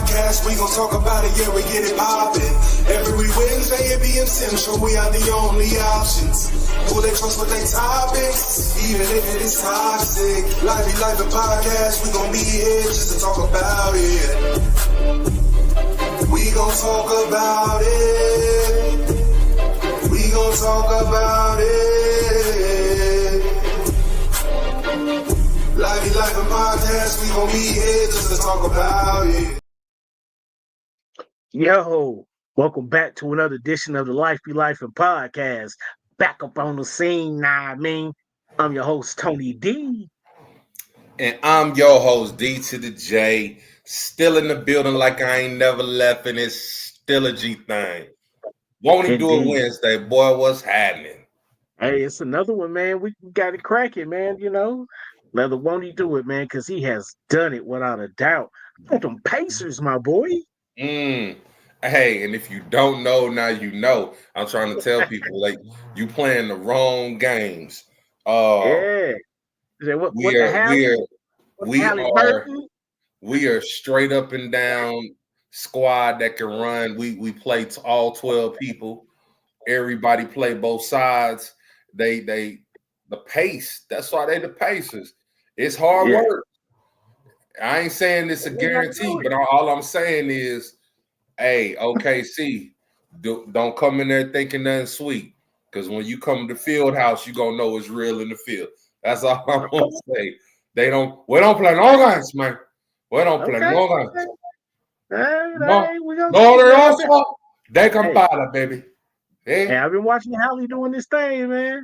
podcast, we gon' talk about it, yeah, we get it poppin'. Every Wednesday at PM Central, we are the only options. Who they trust with their topics, even if it is toxic. Lifin podcast, we gon' be here just to talk about it. We gon' talk about it. We gon' talk about it. Lifin podcast, we gon' be here just to talk about it. Yo, welcome back to another edition of the Lifin podcast. Back up on the scene, I'm your host, Tony D. And I'm your host, D to the J. Still in the building like I ain't never left, and it's still a G thing. Won't he do it Wednesday? Boy, what's happening? Hey, it's another one, man. We got it cracking, man, you know. Another won't he do it, man, because he has done it without a doubt. Look at them Pacers, my boy. Hey, and if you don't know, now you know. I'm trying to tell people, like, you playing the wrong games. Yeah. We are straight up and down squad that can run. We play to all 12 people. Everybody play both sides. The pace. That's why they the Pacers. It's hard work. I ain't saying it's a guarantee, but all I'm saying is, hey, OKC, don't come in there thinking nothing sweet. Because when you come to the field house, you're gonna know it's real in the field. That's all I'm gonna say. We don't play no games, man. We don't play no games. They come by, baby. Hey, I've been watching Hallie doing this thing, man.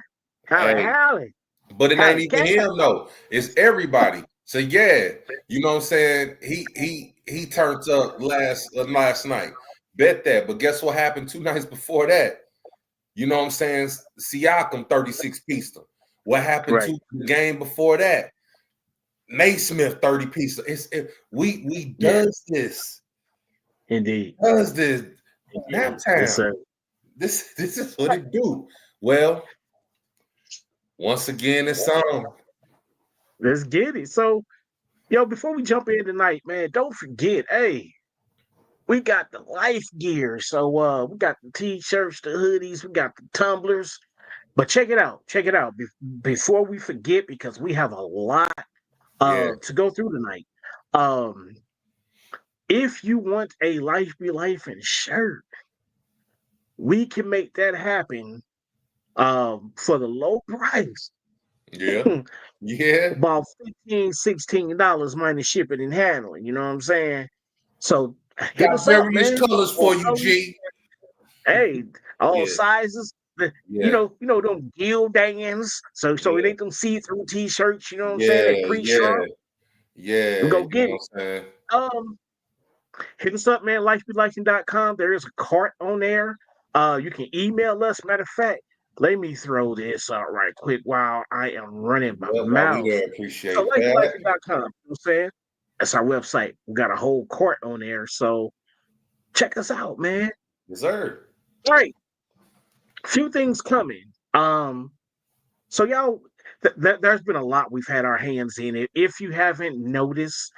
Hallie. But it ain't even him, though. It's everybody. So yeah, you know what I'm saying? He turned up last night. Bet that. But guess what happened 2 nights before that? You know what I'm saying? Siakam 36-pieced him. What happened to the game before that? Naismith 30-piece. We does this. Indeed. Does this. Nap time. Yes, sir. This is what it do. Well, once again, it's on. Let's get it. So, before we jump in tonight, man, don't forget, hey, we got the life gear. So we got the t-shirts, the hoodies, we got the tumblers. But check it out. Before we forget, because we have a lot to go through tonight. If you want a Life Be Lifin shirt, we can make that happen for the low price. Yeah. About $15-$16 minus shipping and handling. You know what I'm saying? So got various colors for you, G. Hey, all sizes. You know them Gildans. So it ain't them see-through t-shirts. You know what I'm saying? They pre-shrunk. Yeah. Go get it. Hit us up, man. lifebelifing.com. There is a cart on there. You can email us. Matter of fact, let me throw this out right quick while I am running my mouth. Appreciate so that. lifebelifing.com. You know what I'm saying? That's our website. We got a whole cart on there. So check us out, man. Yes, sir. All right. Few things coming. So y'all, there's been a lot we've had our hands in it. If you haven't noticed,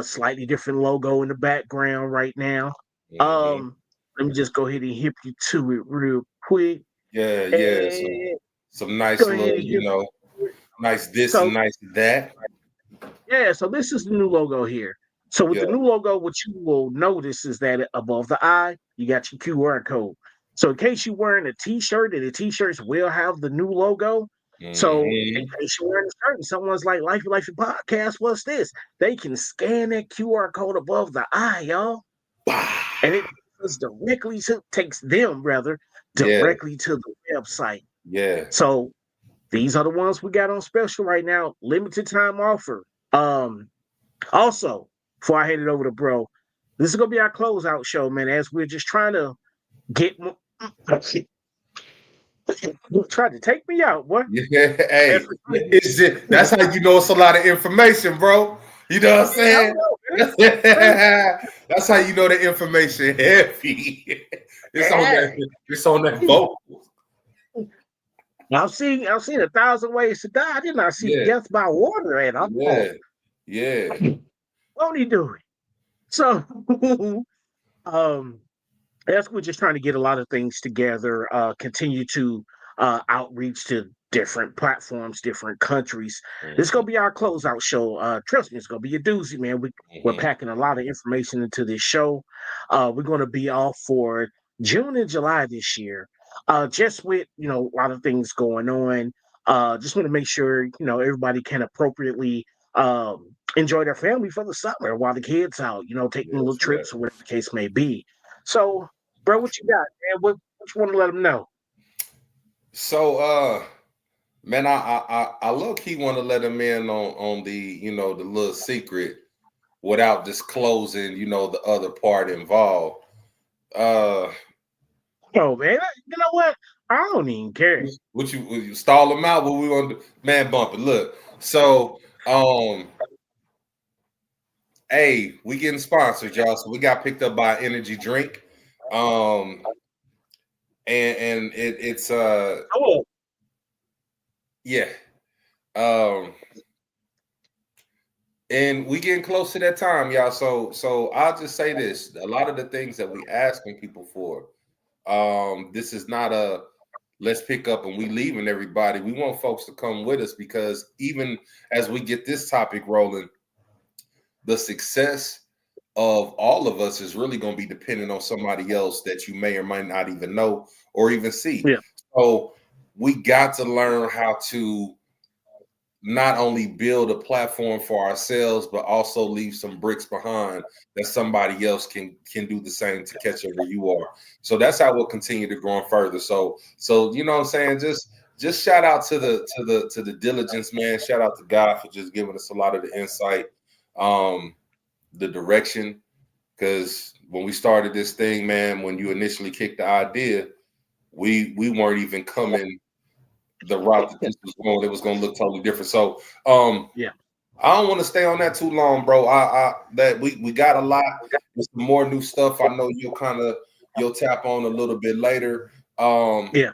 slightly different logo in the background right now. Mm-hmm. Let me just go ahead and hip you to it real quick. Yeah. Some nice little, nice this and nice that. Yeah, so this is the new logo here. So with the new logo, what you will notice is that above the eye, you got your QR code. So in case you're wearing a t-shirt, and the t-shirts will have the new logo. So in case you're wearing a shirt and someone's like, Life Podcast, what's this? They can scan that QR code above the eye, y'all. And it takes them directly to the website. Yeah. So these are the ones we got on special right now. Limited time offer. Also, before I hand it over to bro, this is gonna be our closeout show, man. As we're just trying to get more. Tried to take me out, boy. Yeah, hey, that's how you know it's a lot of information, bro. You know what I'm saying? That's how you know the information heavy. It's on that vocal. I've seen 1,000 Ways to Die. I did not see Death by Water, and I'm yeah. Won't he do it? So, um, as we're just trying to get a lot of things together, continue to outreach to different platforms, different countries. This is Mhm, gonna be our closeout show. Trust me, it's gonna be a doozy, man. We're mhm. packing a lot of information into this show. We're gonna be off for June and July this year. Just with a lot of things going on. Just want to make sure everybody can appropriately enjoy their family for the summer while the kids out. Taking little Yes, right. trips or whatever the case may be. So, bro, what you got, man? What you want to let them know? So, man, I low key want to let him in on the the little secret without disclosing the other part involved. Uh, Oh, man, you know what? I don't even care. would you stall him out? What we gonna do? Man, bump it. Look, so hey, we getting sponsored, y'all. So we got picked up by energy drink. Um, and it's Oh, yeah. Um, and we getting close to that time, y'all. So I'll just say this: a lot of the things that we asking people for, this is not a let's pick up and we leaving everybody. We want folks to come with us because even as we get this topic rolling, the success of all of us is really going to be dependent on somebody else that you may or might not even know or even see. yeah, So we got to learn how to not only build a platform for ourselves, but also leave some bricks behind that somebody else can do the same to catch up where you are. So that's how we'll continue to grow further. So you know what I'm saying? Just shout out to the diligence, man. Shout out to God for just giving us a lot of the insight, the direction. Because when we started this thing, man, when you initially kicked the idea, we weren't even coming the route that this was going. It was going to look totally different. So yeah. I don't want to stay on that too long, bro. I that we got a lot. There's some more new stuff. I know you'll tap on a little bit later. Yeah.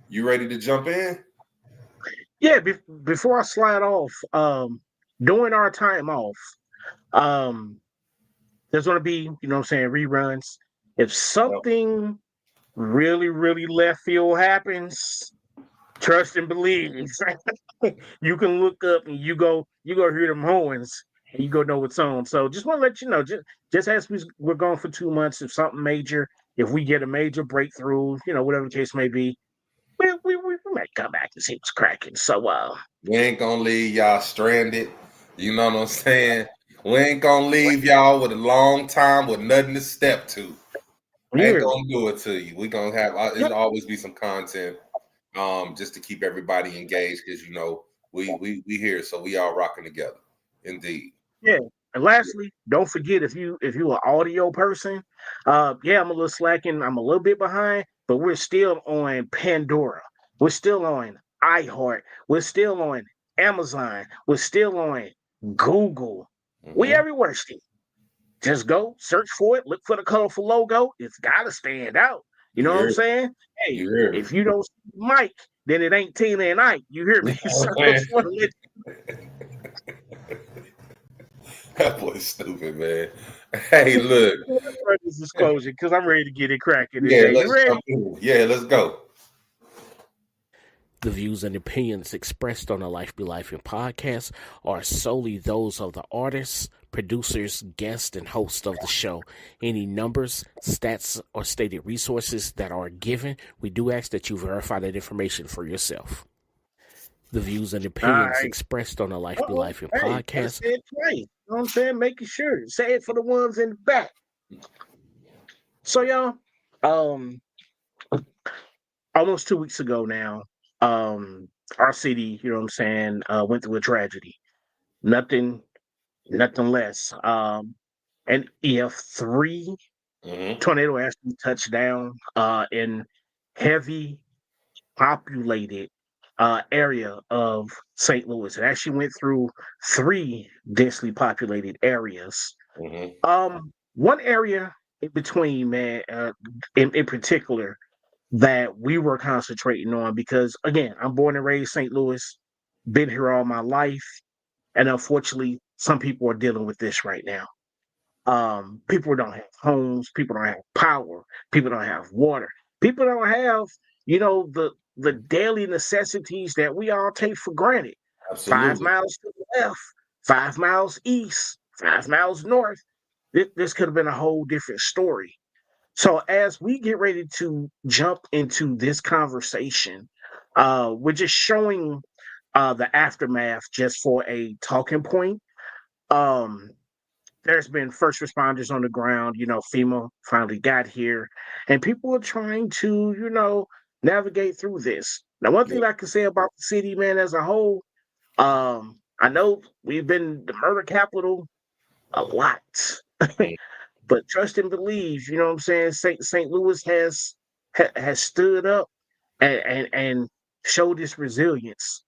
You ready to jump in? Yeah, before I slide off, during our time off, um, there's gonna be, what I'm saying, reruns. If Yep. something really, really left field happens, trust and believe. You can look up and you go hear them horns and you go know what's on. So just want to let you know, just as we're gone for 2 months, if something major, if we get a major breakthrough, whatever the case may be, we might come back and see what's cracking. So We ain't gonna leave y'all stranded. You know what I'm saying? We ain't gonna leave y'all with a long time with nothing to step to. you Ain't hear me? gonna do it to you. We gonna have Yep. it'll always be some content, just to keep everybody engaged because we here, so we all rocking together. Indeed. Yeah. And lastly, don't forget if you an audio person, yeah, I'm a little slacking, I'm a little bit behind, but we're still on Pandora. We're still on iHeart. We're still on Amazon. We're still on Google. We Mm-hmm. everywhere, Steve. Just go search for it, look for the colorful logo. It's gotta stand out. You You know what I'm hear? saying? Hey, You hear? if you don't see Mike, then it ain't Tina and Ike. You hear me? You know So what I I'm just want to let saying? That boy's stupid, man. Hey, look. this disclosure because I'm ready to get it cracking Yeah, today. You let's ready? jump in. Yeah, let's go. The views and opinions expressed on the Life Be Lifin podcast are solely those of the artists, producers, guests, and hosts of the show. Any numbers, stats, or stated resources that are given, we do ask that you verify that information for yourself. The views and All opinions right. expressed on the Life Be Uh-oh. Lifin Hey, gotta podcast say it twice. You know what I'm saying? Making sure. Say it for the ones in the back. So y'all, um, almost 2 weeks ago now, um, our city, you know what I'm saying, went through a tragedy. Nothing, nothing less. An EF3 Mm-hmm. tornado actually touched down in heavy populated area of St. Louis. It actually went through three densely populated areas. Mm-hmm. One area in between, man, in particular, that we were concentrating on because, again, I'm born and raised St. Louis, been here all my life, and unfortunately, some people are dealing with this right now. People don't have homes. People don't have power. People don't have water. People don't have, the daily necessities that we all take for granted. 5 Absolutely. miles to the left, 5 miles east, 5 miles north. This could have been a whole different story. So as we get ready to jump into this conversation, we're just showing the aftermath just for a talking point. Um, there's been first responders on the ground. FEMA finally got here, and people are trying to, navigate through this. Now, one thing Yeah. that I can say about the city, man, as a whole, I know we've been the murder capital a lot, but trust and believe. You know what I'm saying? St. Louis has stood up and showed its resilience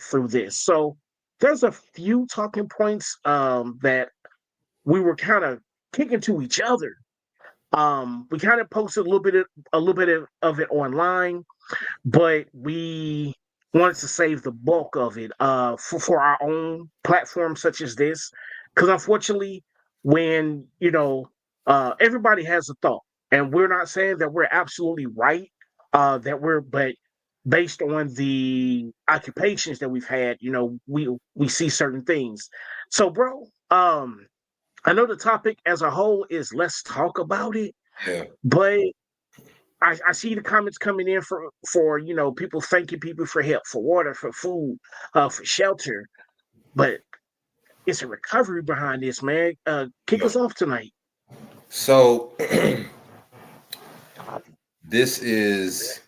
through this. So there's a few talking points that we were kind of kicking to each other. We kind of posted a little bit of it online, but we wanted to save the bulk of it for our own platform such as this. Because unfortunately, when everybody has a thought, and we're not saying that we're absolutely right, but based on the occupations that we've had, we see certain things. So, bro, I know the topic as a whole is let's talk about it, Yeah. but I see the comments coming in for people thanking people for help, for water, for food, for shelter, but it's a recovery behind this, man. Kick Yeah. us off tonight. So this is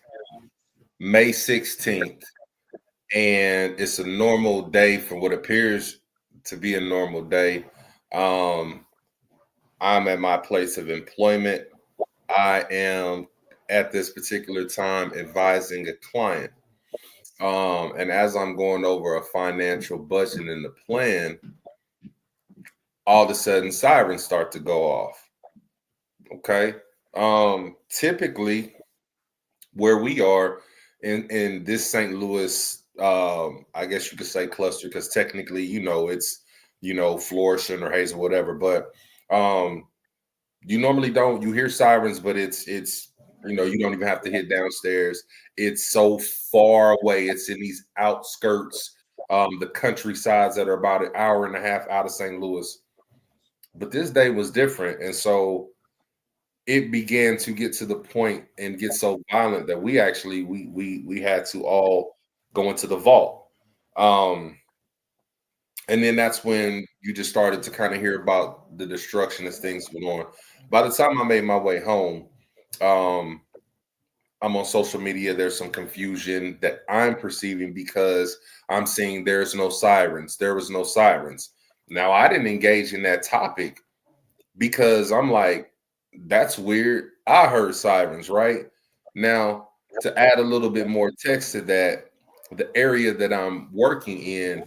May 16th, and it's a normal day for what appears to be a normal day. Um, I'm at my place of employment. I am at this particular time advising a client. And as I'm going over a financial budget and the plan, all of a sudden sirens start to go off. Okay. Typically where we are in this St. Louis, I guess you could say cluster, because technically, it's, Florissant or Hazel, whatever. But you normally don't, you hear sirens, but it's you don't even have to hit downstairs. It's so far away. It's in these outskirts, the countrysides that are about an hour and a half out of St. Louis. But this day was different. And so it began to get to the point and get so violent that we actually we had to all go into the vault. Um, and then that's when you just started to kind of hear about the destruction as things went on. By the time I made my way home, um, I'm on social media. There's some confusion that I'm perceiving because I'm seeing there's no sirens. There was no sirens. Now, I didn't engage in that topic because I'm like, that's weird. I heard sirens, right? Now, to add a little bit more text to that, the area that I'm working in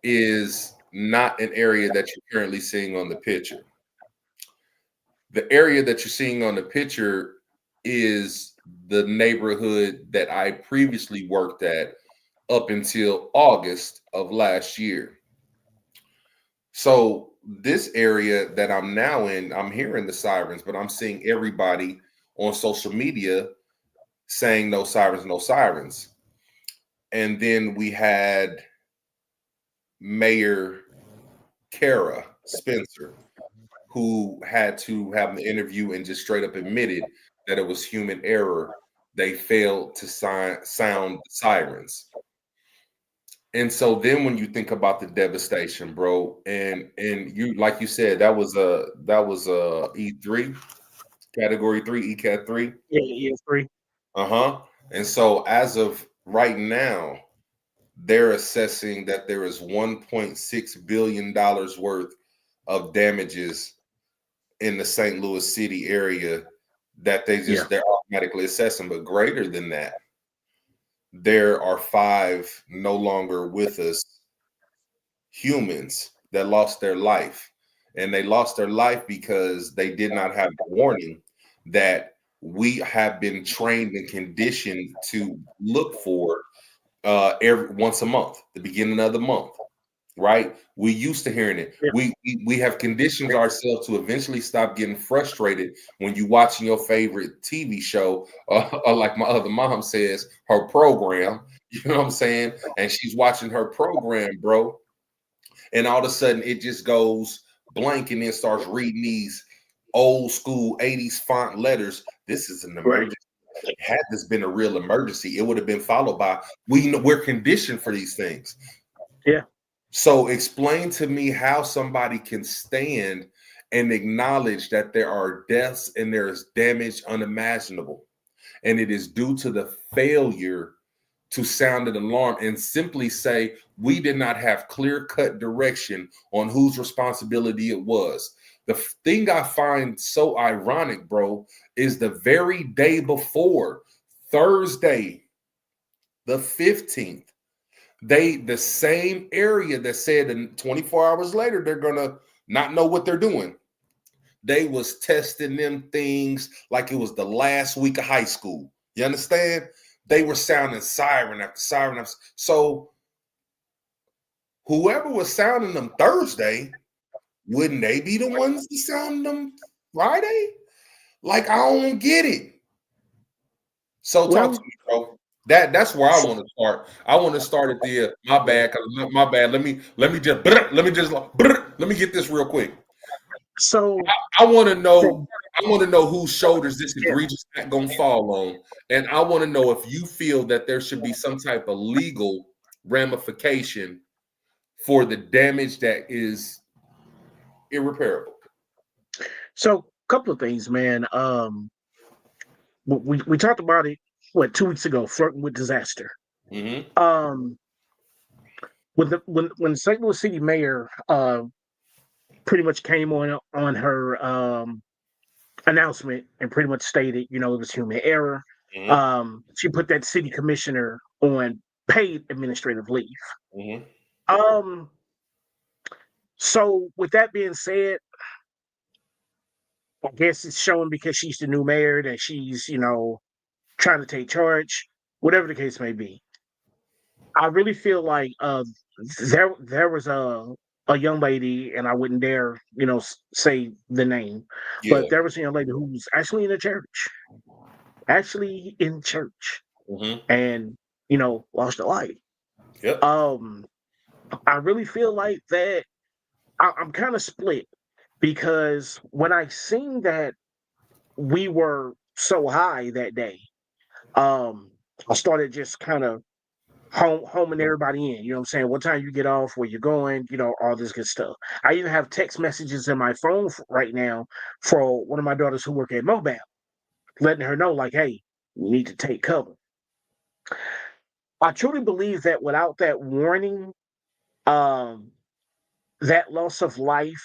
is not an area that you're currently seeing on the picture. The area that you're seeing on the picture is the neighborhood that I previously worked at up until August of last year. So this area that I'm now in, I'm hearing the sirens, but I'm seeing everybody on social media saying no sirens, no sirens. And then we had Mayor Kara Spencer, who had to have an interview and just straight up admitted that it was human error. They failed to sound sirens. And so then when you think about the devastation, bro, and you, like you said, that was a E3, category 3, ECAT 3. Yeah, yeah, free. Uh-huh. And so as of right now, they're assessing that there is $1.6 billion worth of damages in the St. Louis City area that Yeah, they're automatically assessing. But greater than that, there are 5 no longer with us humans that lost their life. And they lost their life because they did not have the warning that we have been trained and conditioned to look for every once a month, the beginning of the month. right? We used to hearing it. Yeah. We have conditioned ourselves to eventually stop getting frustrated when you watching your favorite TV show, or like my other mom says, her program. You know what I'm saying? And she's watching her program, bro. And all of a sudden it just goes blank and then starts reading these old school 80s font letters. This is an emergency. Had this been a real emergency, it would have been followed by we're conditioned for these things. Yeah. So explain to me how somebody can stand and acknowledge that there are deaths and there is damage unimaginable, and it is due to the failure to sound an alarm and simply say we did not have clear-cut direction on whose responsibility it was. The thing I find so ironic, bro, is the very day before, Thursday, the 15th, the same area that said in 24 hours later they're gonna not know what they're doing. They was testing them things like it was the last week of high school. You understand? They were sounding siren after siren after. So whoever was sounding them Thursday, wouldn't they be the ones that sound them Friday? Like, I don't get it. So talk to me, bro. That's where I want to start. I want to start at the my bad. Let me get this real quick. So I want to know. I want to know whose shoulders this egregious act gonna fall on, and I want to know if you feel that there should be some type of legal ramification for the damage that is irreparable. So, a couple of things, man. We talked about it 2 weeks ago, flirting with disaster. Mm-hmm. When St. Louis City Mayor pretty much came on her announcement and pretty much stated, it was human error. Mm-hmm. She put that city commissioner on paid administrative leave. Mm-hmm. So with that being said, I guess it's showing because she's the new mayor that she's, trying to take charge, whatever the case may be. I really feel like there was a young lady, and I wouldn't dare, say the name, Yeah. but there was a young lady who was actually in church, Mm-hmm. and lost her life. Yep. I really feel like that. I'm kind of split because when I seen that we were so high that day, I started just kind of homing everybody in. You know what I'm saying? What time you get off, where you're going, all this good stuff. I even have text messages in my phone right now for one of my daughters who work at Mobile, letting her know, like, hey, you need to take cover. I truly believe that without that warning, um, that loss of life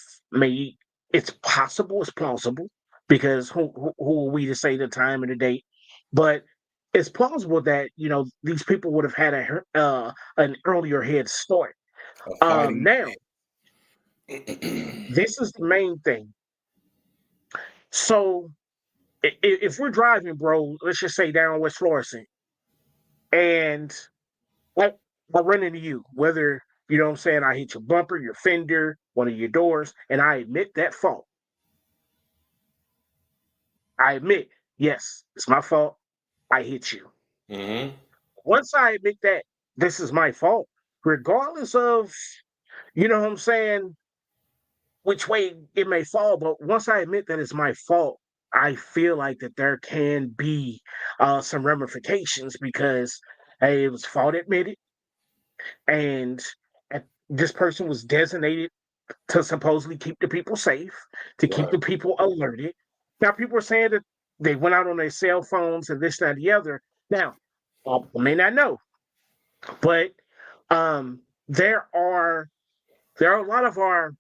it's plausible, because who are we to say the time and the date? But it's plausible that these people would have had an earlier head start. Now, this is the main thing. So if we're driving, bro, let's just say down West Florissant, and I run into you, whether you know what I'm saying, I hit your bumper, your fender, one of your doors, and I admit that fault. I admit, yes, it's my fault. I hit you. Mm-hmm. Once I admit that this is my fault, regardless of, you know what I'm saying, which way it may fall, but once I admit that it's my fault, I feel like that there can be some ramifications, because, hey, it was fault admitted, and this person was designated to supposedly keep the people safe, to keep the people alerted. Now, people are saying that they went out on their cell phones and this, that, and the other. Now, I may not know, but there are a lot of our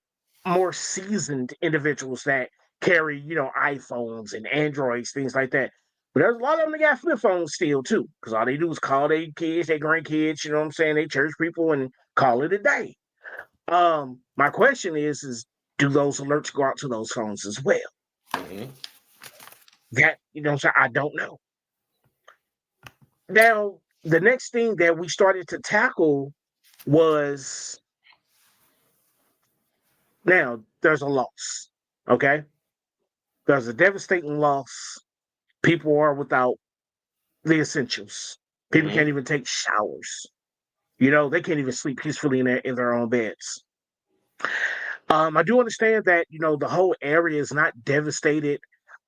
more seasoned individuals that carry, iPhones and Androids, things like that. But there's a lot of them that got flip phones still too, because all they do is call their kids, their grandkids, you know what I'm saying, they church people, and call it a day. My question is do those alerts go out to those phones as well? Mm-hmm. That, I don't know. Now, the next thing that we started to tackle was Now, there's a loss, okay? There's a devastating loss. People are without the essentials. People can't even take showers. They can't even sleep peacefully in their own beds. I do understand that the whole area is not devastated,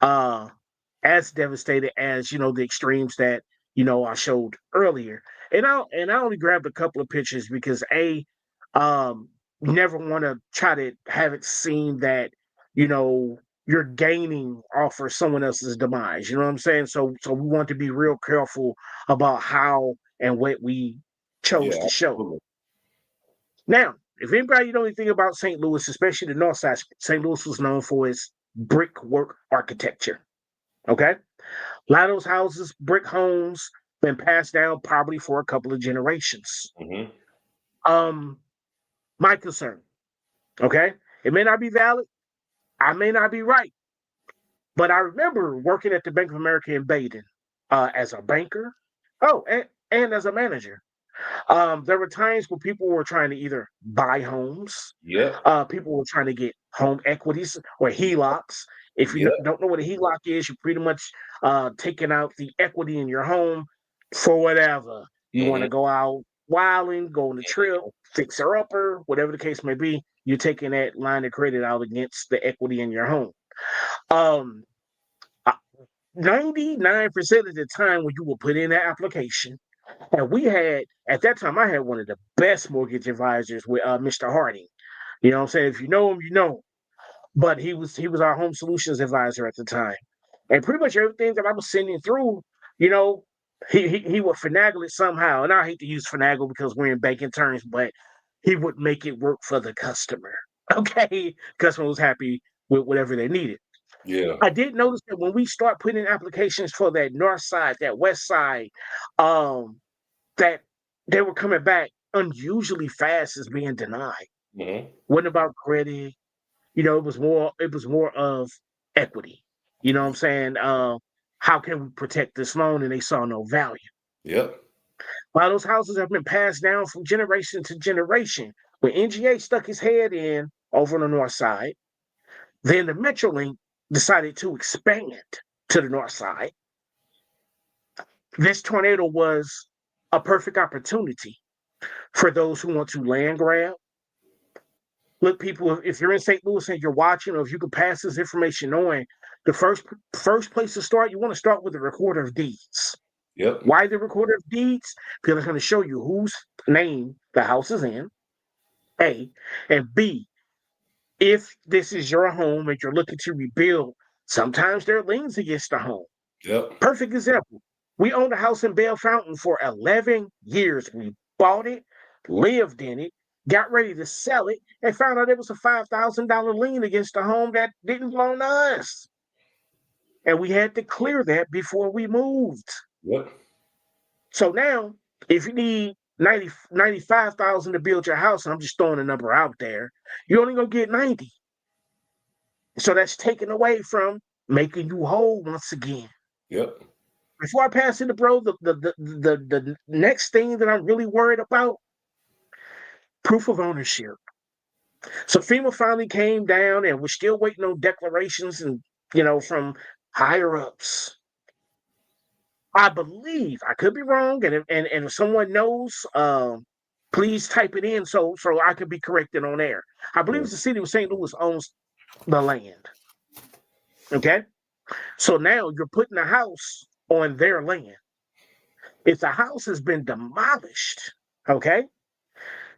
uh, as devastated as the extremes that I showed earlier. And I only grabbed a couple of pictures because um, you never want to try to have it seem that you know you're gaining off of someone else's demise. You know what I'm saying? So we want to be real careful about how and what we chose Yeah, to show. absolutely. Now, if anybody know anything about St. Louis, especially the North Side, St. Louis was known for its brickwork architecture. Okay, a lot of those houses, brick homes, been passed down probably for a couple of generations. Mhm. Um, my concern. Okay, it may not be valid. I may not be right, but I remember working at the Bank of America in Baden as a banker. Oh, and as a manager. There were times where people were trying to either buy homes, Yep. people were trying to get home equities or HELOCs. If you Yep. don't know what a HELOC is, you're pretty much taking out the equity in your home for whatever. You want Mhm. to go out wilding, go on a trip, fixer upper, whatever the case may be, you're taking that line of credit out against the equity in your home. Um, 99% of the time when you will put in that application, and we had, at that time, I had one of the best mortgage advisors with Mr. Harding. You know what I'm saying? If you know him, you know him. But he was our home solutions advisor at the time. And pretty much everything that I was sending through, you know, he would finagle it somehow. And I hate to use finagle because we're in banking terms, but he would make it work for the customer. Okay. Customer was happy with whatever they needed. Yeah. I did notice that when we start putting in applications for that north side, that west side, um, that they were coming back unusually fast as being denied. Mhm. Wasn't about credit, it was more of equity. You know what I'm saying? How can we protect this loan? And they saw no value. Yep. While those houses have been passed down from generation to generation, when NGA stuck his head in over on the north side, then the Metrolink decided to expand to the north side. This tornado was a perfect opportunity for those who want to land grab. Look, people, if you're in St. Louis and you're watching, or if you can pass this information on, the first place to start, you want to start with the recorder of deeds. Yep. Why the recorder of deeds? Because it's going to show you whose name the house is in, A, and B, if this is your home and you're looking to rebuild, sometimes there are liens against the home. Yep. Perfect example. We owned a house in Bell Fountain for 11 years. We bought it, lived in it, got ready to sell it, and found out it was a $5,000 lien against the home that didn't belong to us. And we had to clear that before we moved. Yep. So now, if you need 95,000 to build your house, and I'm just throwing a number out there, you're only going to get 90. So that's taken away from making you whole once again. Yep. Before I pass it to bro, the next thing that I'm really worried about, proof of ownership. So FEMA finally came down and we're still waiting on declarations and from higher ups. I believe, I could be wrong, and if someone knows, please type it in so I could be corrected on air. I believe it's the city of St. Louis owns the land. Okay? So now you're putting a house on their land. If the house has been demolished, okay,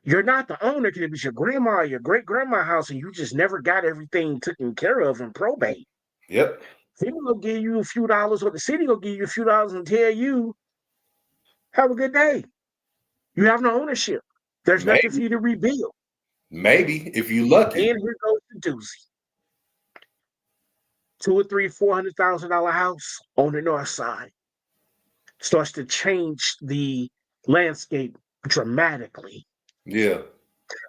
you're not the owner because it was your grandma or your great grandma house and you just never got everything taken care of in probate. Yep. People will give you a few dollars, or the city will give you a few dollars and tell you, have a good day. You have no ownership. There's nothing for Maybe. you to rebuild. Maybe if you lucky. And here goes the doozy. Two or three, $400,000 house on the north side starts to change the landscape dramatically. Yeah.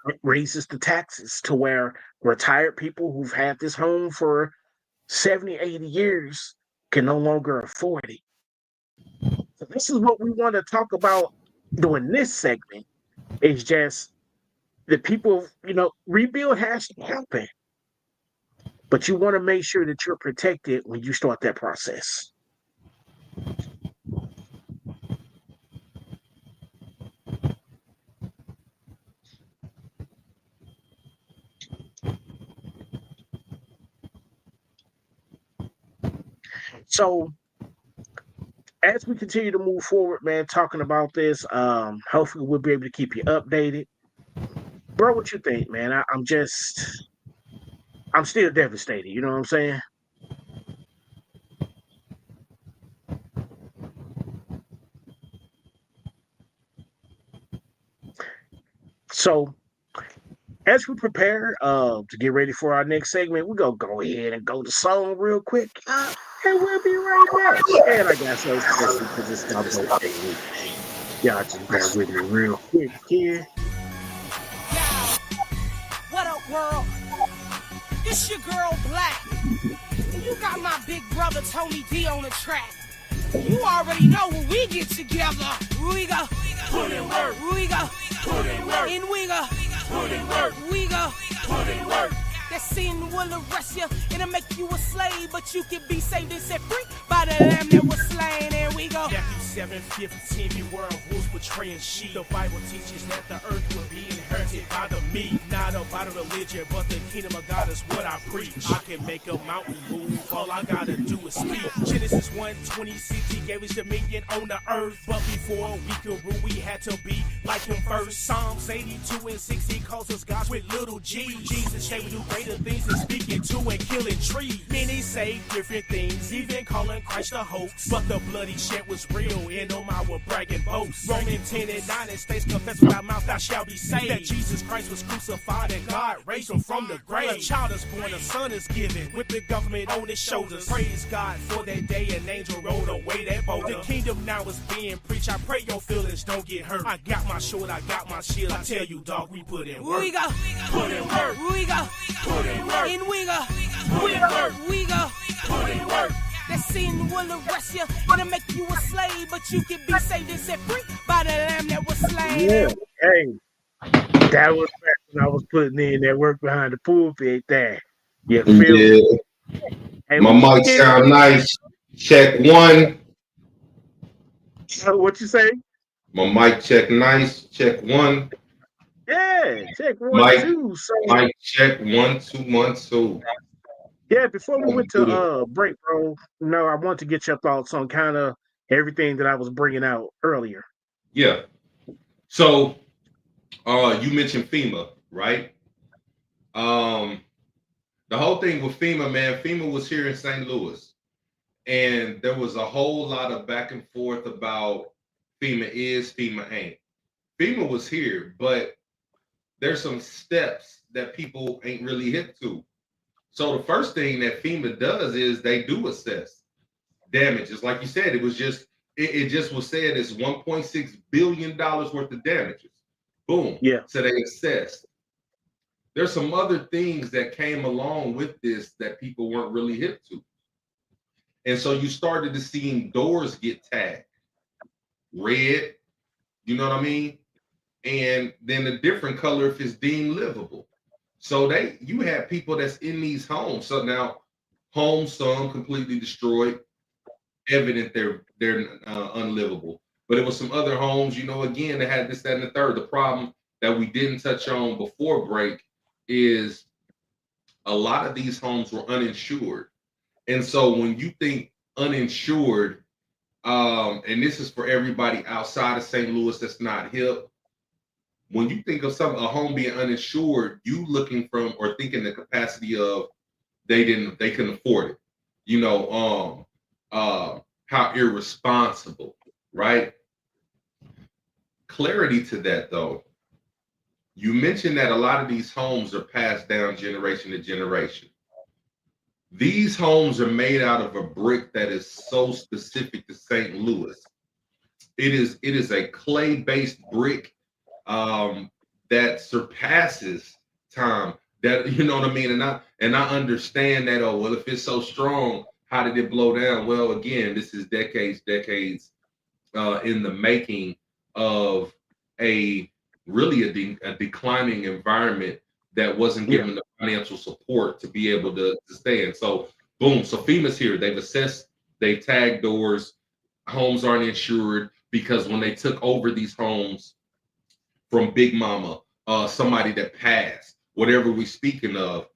It raises the taxes to where retired people who've had this home for 70, 80 years can no longer afford it. So this is what we want to talk about during this segment, is just the people, rebuild has to happen. But you want to make sure that you're protected when you start that process. So as we continue to move forward, man, talking about this, hopefully we'll be able to keep you updated. Bro, what you think, man? I'm still devastated, you know what I'm saying? So as we prepare to get ready for our next segment, we're gonna go ahead and go to song real quick. And we'll be right back. And I got so special because it's my birthday week. Y'all just bear with me real quick here. What up, world? This your girl Black. You got my big brother Tony D on the track. You already know when we get together. We go put in work. We go put in work. And we go put in work. We go put in work. That sin will arrest you, it'll make you a slave, but you can be saved and set free by the lamb that was slain. And we go. Matthew 7:15, beware of wolves betraying sheep. The Bible teaches that the earth will be inherited by the meek. Not about a religion, but the kingdom of God is what I preach. I can make a mountain move, all I gotta do is speak. Genesis 1:26, he gave us dominion on the earth. But before we could rule, we had to be like him first. Psalms 82:6, he calls us gods with little g. Jesus said we do greater things than speaking to and killing trees. Many say different things, even calling Christ a hoax. But the blood he shed was real, and on my will brag and boast. Romans 10:9 states, confess with thy mouth thou shalt be saved. That Jesus Christ was crucified and God raised him from the grave. A child is born, a son is given, with the government on his shoulders. Praise God for that day an angel rode away that boulder. The kingdom now is being preached. I pray your feelings don't get hurt. I got my sword, I got my shield. I tell you, dog, we put in work. We go put in work. We go Put in work. and we go Put in work. We go Put in work. That sin will arrest you, it'll make you a slave, but you can be saved and set free by the lamb that was slain. Yeah. Hey, that was back when I was putting in that work behind the pulpit there. You feel me? Hey, My mic sound nice. Check one. What you say? My mic check nice. Check one. Yeah, check 1, Mike, 2. So Mic check 1 2 1 2. yeah, before we went to break, bro, I want to get your thoughts on kind of everything that I was bringing out earlier. Yeah. So you mentioned FEMA, right? The whole thing with FEMA, man, FEMA was here in St. Louis. And there was a whole lot of back and forth about FEMA is, FEMA ain't. FEMA was here, but there's some steps that people ain't really hip to. So the first thing that FEMA does is they do assess damages. Like you said, it was just, it just was said it's $1.6 billion worth of damages. Boom. Yeah. So they assessed. There's some other things that came along with this that people weren't really hip to. And so you started to see doors get tagged red, you know what I mean? And then a different color if it's deemed livable. So you have people that's in these homes. So now homes, some completely destroyed, evident they're unlivable. But it was some other homes, again, that had this, that, and the third. The problem that we didn't touch on before break is a lot of these homes were uninsured. And so when you think uninsured, and this is for everybody outside of St. Louis that's not hip, when you think of a home being uninsured, you looking from or thinking the capacity of they couldn't afford it. How irresponsible, right? Clarity to that though. You mentioned that a lot of these homes are passed down generation to generation. These homes are made out of a brick that is so specific to St. Louis. It is a clay-based brick that surpasses time. That, you know what I mean? And I understand that, if it's so strong, how did it blow down? Well, again, this is decades in the making of a really a declining environment that wasn't given the financial support to be able to stay in. So boom, so FEMA's here. They've assessed, they've tagged doors, homes aren't insured because when they took over these homes from Big Mama, somebody that passed, whatever we speaking of,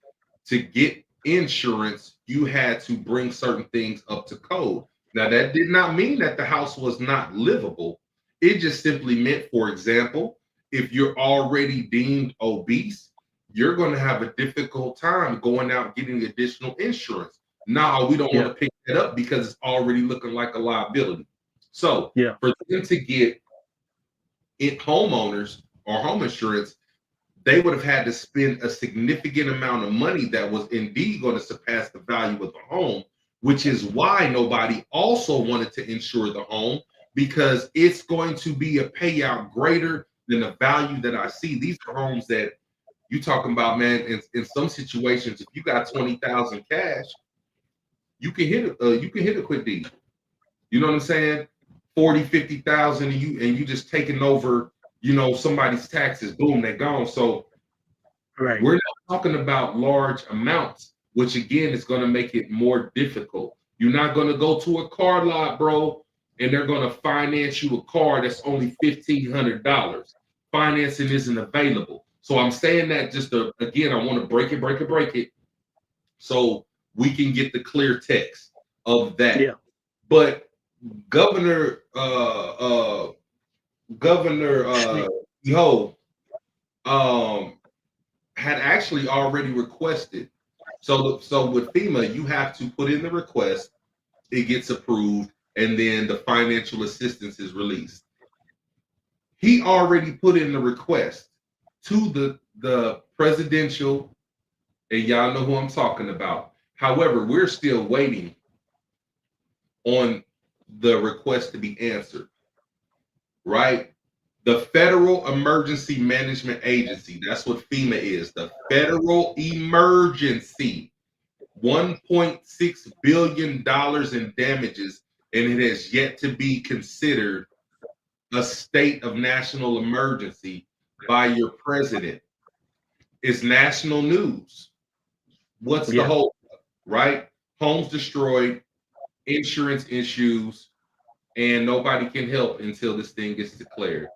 to get insurance, you had to bring certain things up to code. Now, that did not mean that the house was not livable. It just simply meant, for example, if you're already deemed obese, you're going to have a difficult time going out getting additional insurance. Now, we don't want to pick that up because it's already looking like a liability. So, for them to get homeowners or home insurance, they would have had to spend a significant amount of money that was indeed going to surpass the value of the home, which is why nobody also wanted to insure the home, because it's going to be a payout greater than the value that I see. These are homes that you talking about, man. In some situations, if you got 20,000 cash, you can hit a quick deed. You know what I'm saying? 40, 50,000, and you just taking over, somebody's taxes. Boom, they're gone. So we're not talking about large amounts, which again is going to make it more difficult. You're not going to go to a car lot, bro, and they're going to finance you a car that's only $1,500. Financing isn't available. So I'm saying that again, I want to break it, so we can get the clear text of that. Yeah. But Governor Yo had actually already requested. So with FEMA, you have to put in the request, it gets approved, and then the financial assistance is released. He already put in the request to the presidential, and y'all know who I'm talking about. However, we're still waiting on the request to be answered, right? The Federal Emergency Management Agency, that's what FEMA is, the Federal Emergency, $1.6 billion in damages, and it has yet to be considered a state of national emergency by your president. It's national news. What's the whole, right? Homes destroyed, insurance issues, and nobody can help until this thing gets declared.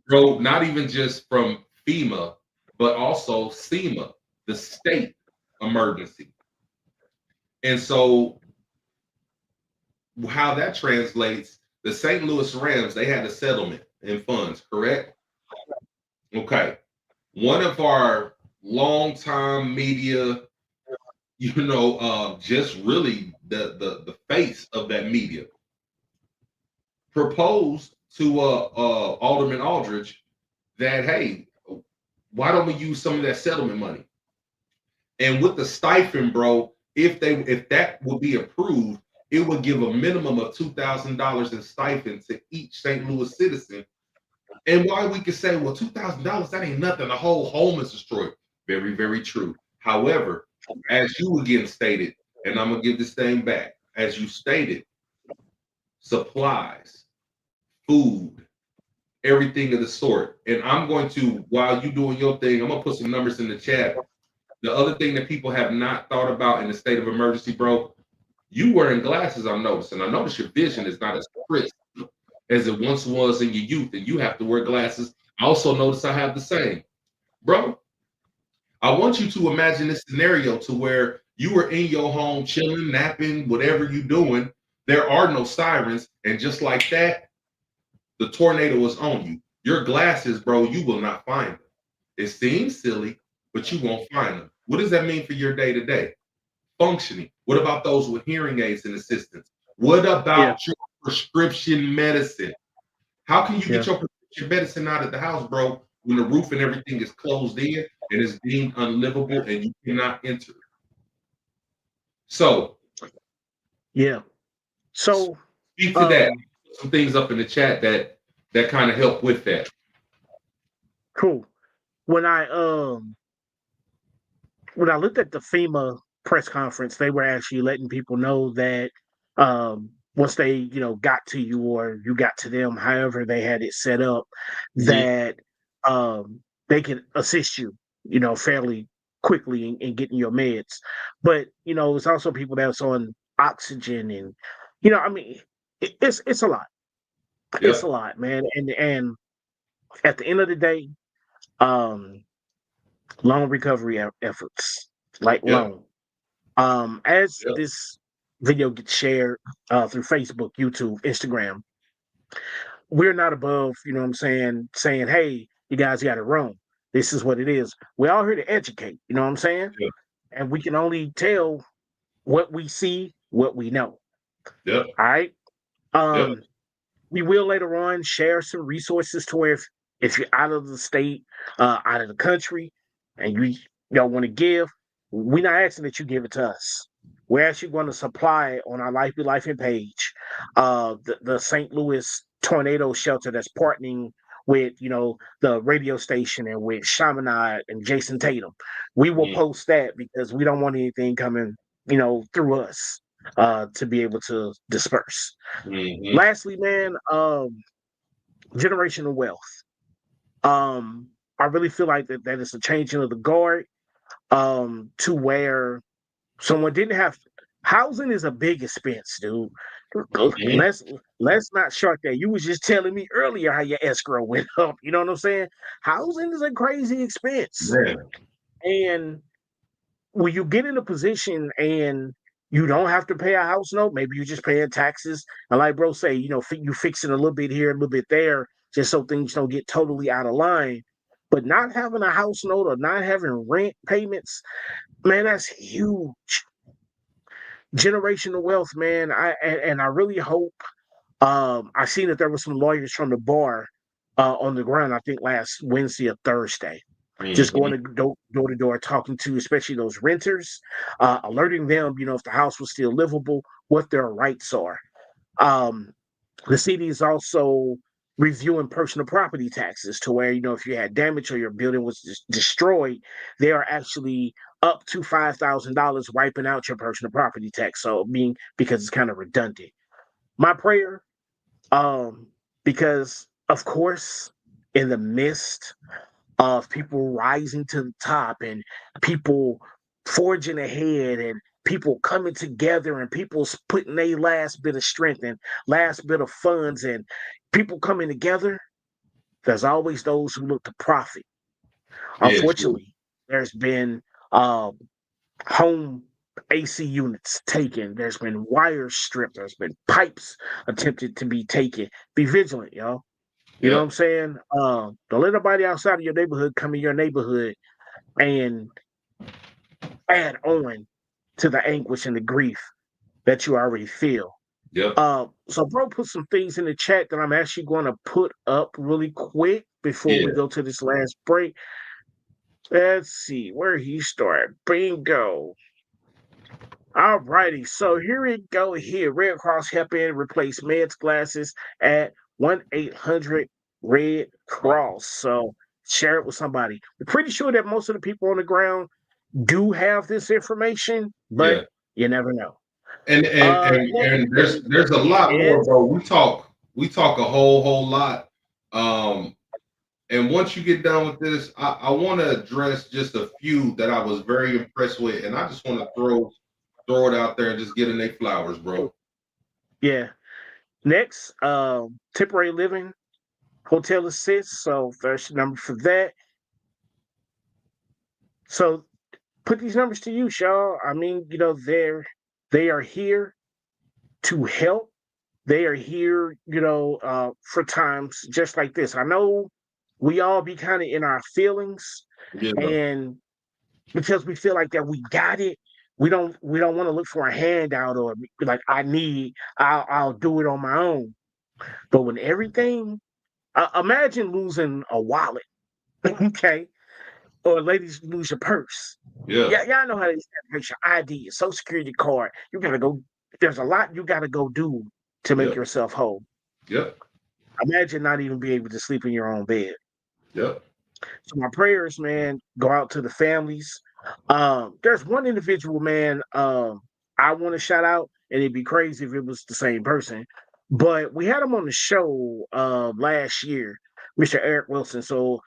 Bro, not even just from FEMA, but also SEMA, the state emergency. And so how that translates, the St. Louis Rams, they had a settlement in funds, correct? Okay. One of our longtime media, just really the face of that media, proposed to Alderman Aldridge that, hey, why don't we use some of that settlement money? And with the stipend, bro, if that would be approved, it would give a minimum of $2,000 in stipend to each St. Louis citizen. And why we could say, well, $2,000, that ain't nothing. The whole home is destroyed. Very, very true. However, as you again stated, and I'm going to give this thing back, as you stated, supplies, food, everything of the sort. And I'm going to, while you doing your thing, I'm going to put some numbers in the chat. The other thing that people have not thought about in the state of emergency, bro, you wearing glasses, I'm noticing. I notice your vision is not as crisp as it once was in your youth, and you have to wear glasses. I also notice I have the same. Bro, I want you to imagine this scenario to where you were in your home chilling, napping, whatever you're doing. There are no sirens, and just like that, the tornado is on you. Your glasses, bro, you will not find them. It seems silly, but you won't find them. What does that mean for your day-to-day functioning? What about those with hearing aids and assistance? What about your prescription medicine? How can you get your prescription medicine out of the house, bro, when the roof and everything is closed in and is deemed unlivable and you cannot enter? So, So speak to that. Some things up in the chat that kind of help with that. Cool. When I looked at the FEMA press conference, they were actually letting people know that once they, got to you or you got to them, however they had it set up, that they can assist you, fairly quickly in getting your meds. But it's also people that's on oxygen, and I mean, it's a lot. It's a Yep. lot, man. And at the end of the day, um, long recovery efforts, like Yep. long. As Yep. this video gets shared through Facebook, YouTube, Instagram, we're not above, what I'm saying, hey, you guys got it wrong. This is what it is. We're all here to educate, you know what I'm saying? Yep. And we can only tell what we see, what we know. Yep. All right. Yep. We will later on share some resources to where if you're out of the state, out of the country, and you don't want to give, we're not asking that you give it to us. We're actually going to supply on our Life Be Life in page, the St. Louis tornado shelter that's partnering with the radio station and with Chaminade and Jason Tatum. We will Mm-hmm. post that because we don't want anything coming through us to be able to disperse. Mm-hmm. Lastly, man, generational wealth. I really feel like that is a changing of the guard, to where someone didn't have housing is a big expense, dude. Mm-hmm. Let's not short that. You was just telling me earlier how your escrow went up. You know what I'm saying? Housing is a crazy expense, Man. and when you get in a position and you don't have to pay a house note, maybe you're just paying taxes. And like bro say, you fixing a little bit here, a little bit there, just so things don't get totally out of line. But not having a house note or not having rent payments, man, that's huge. Generational wealth, man. And I really hope. I seen that there were some lawyers from the bar on the ground. I think last Wednesday or Thursday, just Mm-hmm. going to door to door, talking to especially those renters, alerting them, if the house was still livable, what their rights are. Um, the city is also reviewing personal property taxes to where, if you had damage or your building was destroyed, they are actually up to $5,000 wiping out your personal property tax. So because it's kind of redundant. My prayer, um, because of course, in the midst of people rising to the top and people forging ahead and people coming together and people putting their last bit of strength and last bit of funds and people coming together, there's always those who look to profit. Yeah, true. Unfortunately, there's been um, home AC units taken. There's been wires stripped. There's been pipes attempted to be taken. Be vigilant, y'all. You know what I'm Yep. saying? Don't let nobody outside of your neighborhood come in your neighborhood and add on to the anguish and the grief that you already feel. Yep. So bro put some things in the chat that I'm actually going to put up really quick before we Yeah. go to this last break. Let's see where he started. Bingo. All righty, so here we go. Here, Red Cross help in replace meds glasses at 1-800 Red Cross. So share it with somebody. We're pretty sure that most of the people on the ground do have this information, but Yeah. you never know. And and and and there's a lot more, Is bro. We talk a whole lot. Um, and once you get done with this, I want to address just a few that I was very impressed with, and I just want to throw it out there and just get in their flowers, bro. yeah. Next, temporary living hotel assist. So there's your number for that. So put these numbers to use, y'all. I mean, they are here to help. They are here, for times just like this. I know we all be kind of in our feelings, Yeah. and because we feel like that we got it, we don't want to look for a handout or be like I'll do it on my own. But when everything, imagine losing a wallet, okay, or ladies lose your purse. Yeah. Yeah, y'all know how they separate your ID, your social security card. You gotta go. There's a lot you gotta go do to make Yep. yourself whole. Yep. Imagine not even being able to sleep in your own bed. Yep. So my prayers, man, go out to the families. There's one individual, man, I want to shout out, and it'd be crazy if it was the same person. But we had him on the show last year, Mr. Eric Wilson. So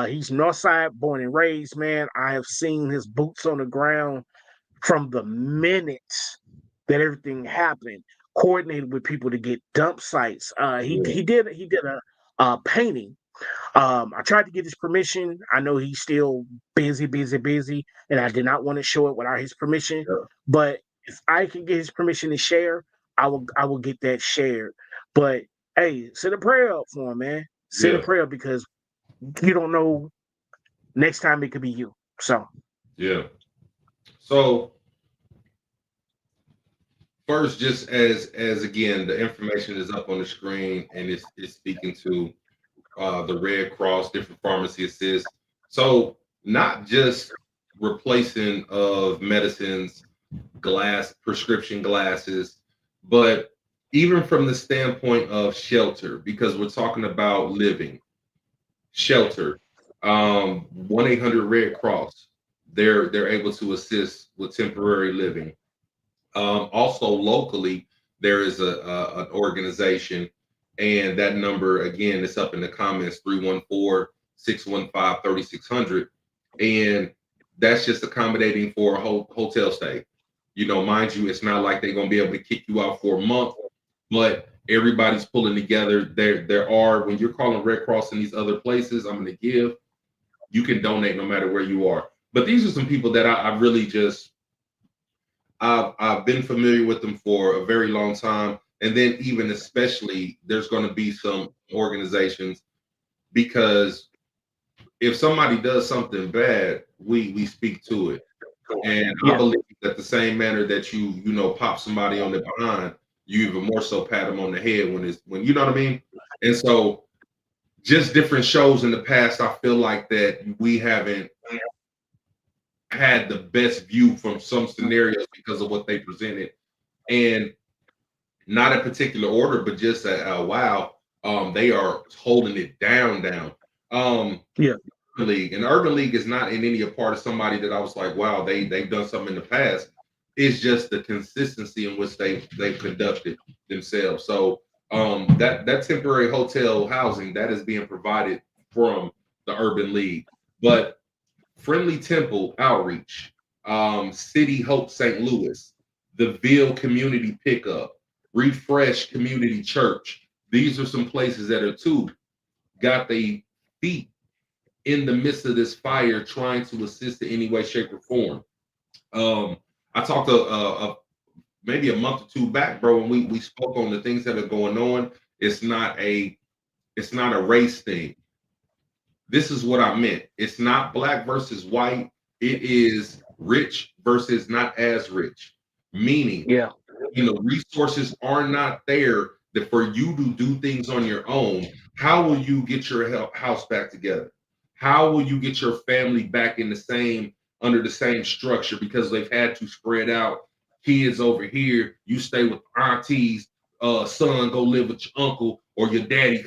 He's Northside, born and raised, man. I have seen his boots on the ground from the minute that everything happened, coordinated with people to get dump sites. He did a painting. I tried to get his permission. I know he's still busy, and I did not want to show it without his permission. Yeah. But if I can get his permission to share, I will get that shared. But hey, send a prayer up for him, man. Send a Yeah. prayer because you don't know, next time it could be you. So Yeah. So first, just as again, the information is up on the screen and it's speaking to the Red Cross, different pharmacy assists. So not just replacing of medicines, prescription glasses, but even from the standpoint of shelter, because we're talking about living shelter. 1-800 Red Cross. They're able to assist with temporary living. Also locally, there is an organization, and that number again is up in the comments, 314-615-3600. And that's just accommodating for a whole hotel stay. Mind you, it's not like they're gonna be able to kick you out for a month, but everybody's pulling together. There are, when you're calling Red Cross in these other places, I'm gonna give, you can donate no matter where you are. But these are some people that I really just I've been familiar with them for a very long time. And then even especially there's going to be some organizations, because if somebody does something bad, we speak to it. And I yeah, believe that the same manner that you pop somebody on the behind, you even more so pat them on the head when you know what I mean? And so just different shows in the past, I feel like that we haven't had the best view from some scenarios because of what they presented. And not a particular order, but just wow, they are holding it down. yeah, Urban League is not in any part of somebody that I was like, wow, they've done something in the past. It's just the consistency in which they've conducted themselves. So that temporary hotel housing that is being provided from the Urban League. But Friendly Temple Outreach, City Hope St. Louis, the Ville Community Pickup, Refresh Community Church. These are some places that are got their feet in the midst of this fire, trying to assist in any way, shape, or form. I talked maybe a month or two back, bro, and we spoke on the things that are going on. It's not a race thing. This is what I meant. It's not black versus white. It is rich versus not as rich. Meaning, yeah, resources are not there that for you to do things on your own. How will you get your house back together? How will you get your family back in under the same structure, because they've had to spread out? Kids over here, you stay with aunties, son, go live with your uncle or your daddy.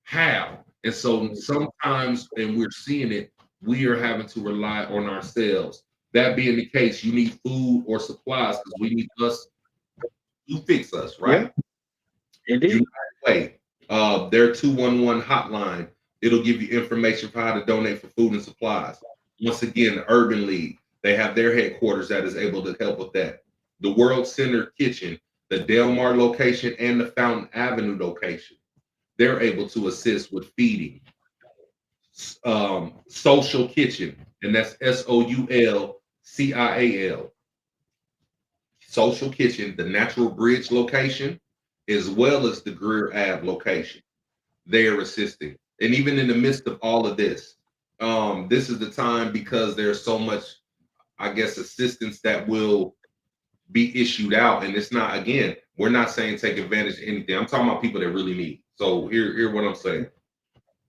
How? And so sometimes, and we're seeing it, we are having to rely on ourselves. That being the case, you need food or supplies because we need us to fix us, right? indeed. United Way, their 211 hotline, it'll give you information for how to donate for food and supplies. Once again, the Urban League, they have their headquarters that is able to help with that. The World Center Kitchen, the Delmar location, and the Fountain Avenue location, they're able to assist with feeding. Social Kitchen, and that's SOULCIAL. Social Kitchen, the Natural Bridge location, as well as the Greer Ave location. They are assisting. And even in the midst of all of this, this is the time, because there's so much, I guess, assistance that will be issued out. And it's not, again, we're not saying take advantage of anything. I'm talking about people that really need. So here's what I'm saying.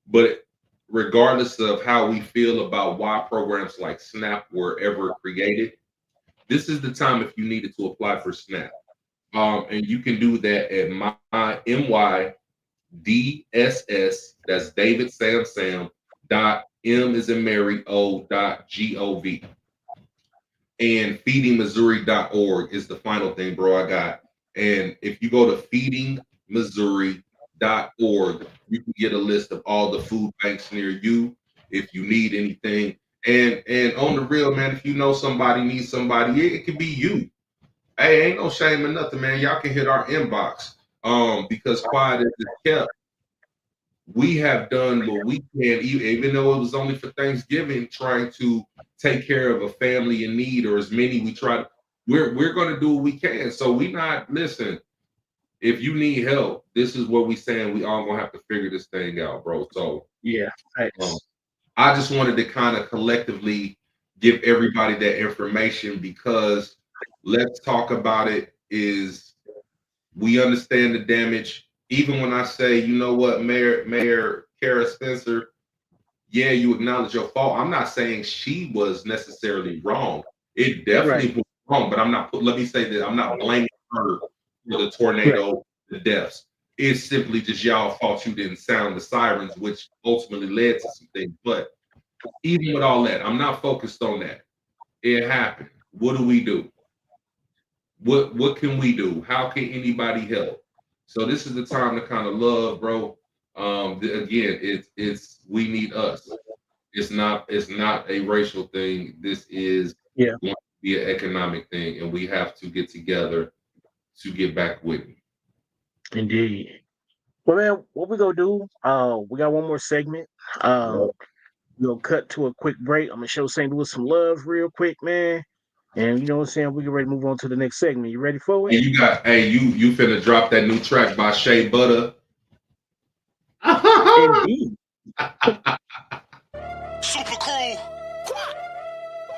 But regardless of how we feel about why programs like SNAP were ever created, this is the time if you needed to apply for SNAP. And you can do that at my MYDSS, that's David Sam dot M is in Mary O.gov. And feedingmissouri.org is the final thing, bro, I got. And if you go to feedingmissouri.org, you can get a list of all the food banks near you. if you need anything. And on the real, man, if you know somebody needs somebody, it could be you. Hey, ain't no shame in nothing, man. Y'all can hit our inbox. Because quiet as it's kept, we have done what we can, even though it was only for Thanksgiving, trying to take care of a family in need or as many we try to. We're gonna do what we can. So we not listen. If you need help, this is what we saying. We all gonna have to figure this thing out, bro. So Yeah, thanks. I just wanted to kind of collectively give everybody that information because let's talk about it. Is we understand the damage. Even when I say, you know what, Mayor Kara Spencer, yeah, you acknowledge your fault. I'm not saying she was necessarily wrong. It definitely was wrong, but I'm not. Let me say that I'm not blaming her for the tornado, the deaths. It's simply just y'all fault you didn't sound the sirens, which ultimately led to some things. But even with all that, I'm not focused on that. It happened. What do we do? What can we do? How can anybody help? So this is the time to kind of love, bro. Again, it's we need us. It's not a racial thing. This is going to be an economic thing, and we have to get together to get back with me. Indeed. Well, man, what we gonna do? We got one more segment. We'll cut to a quick break. I'm gonna show St. Louis some love real quick, man. And you know what I'm saying? We get ready to move on to the next segment. You ready for it? And you finna drop that new track by Shea Butter. Indeed. Super Crew.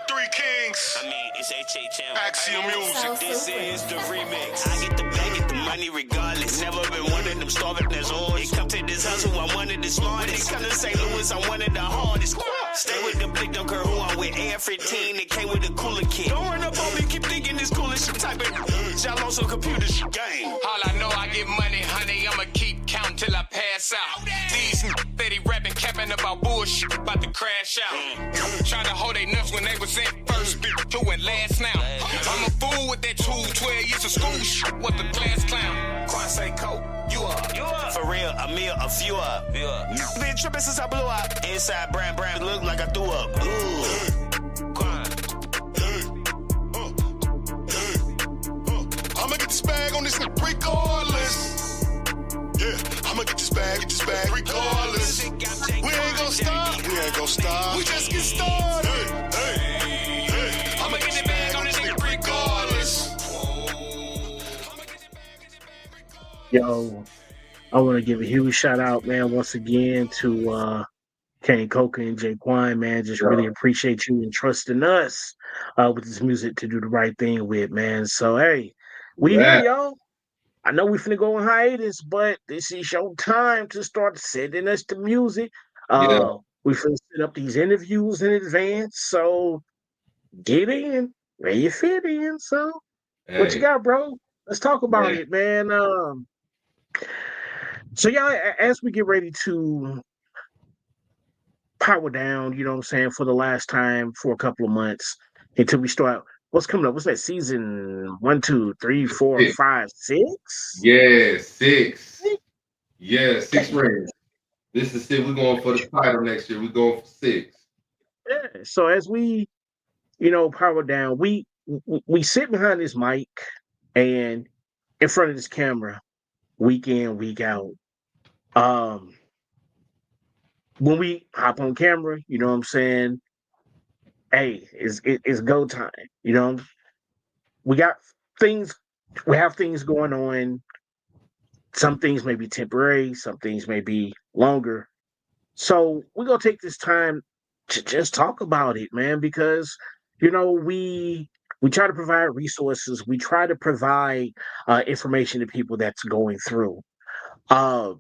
Three Kings. I mean, it's HHM. Axiom Music. This is the remix. I get the bag, get the money regardless. Never been one of them starving as always. It come to this hustle, I'm one of the smartest. Come to St. Louis, I'm one of the hardest. Stay with the blick, don't care who I'm with. AR-15, it came with a cooler kit. Don't run up on me, keep thinking this cooler shit. Type it, y'all on some computer shit. Game. All I know, I get money, honey. I'ma keep counting till I pass out. These steady rapping, capping about bullshit, about to crash out. Trying to hold their nuts when they was in first, doing last now. I'm a fool with that 12 years of school shit. What the class clown? Quan say coke, you up. For real, a meal, a few up. Been tripping since I blew up. Inside brand, look like I threw up. Quan. I'ma get this bag on this regardless. Yeah, I'ma get this bag regardless. We ain't gonna stop. We just get started. Hey. I'ma get this bag on this regardless. Yo, I want to give a huge shout out, man, once again to Kane Coker and Jay Quine, man. Just really appreciate you and trusting us with this music to do the right thing with, man. So, hey, we here, y'all. I know we finna go on hiatus, but this is your time to start sending us the music. We finna set up these interviews in advance, so get in where you fit in. So, what you got, bro? Let's talk about it, man. So, y'all, as we get ready to power down, you know what I'm saying, for the last time for a couple of months until we start. What's coming up? What's that? Season 1, 2, 3, 4, 5, 6? Yeah, 6. Yeah, 6 rings. This is 6. We're going for the title next year. We're going for 6. Yeah. So as we, power down, we sit behind this mic and in front of this camera, week in, week out. When we hop on camera, you know what I'm saying? Hey, it's go time. We got things. We have things going on. Some things may be temporary. Some things may be longer. So we're gonna take this time to just talk about it, man, because we try to provide resources. We try to provide information to people that's going through. And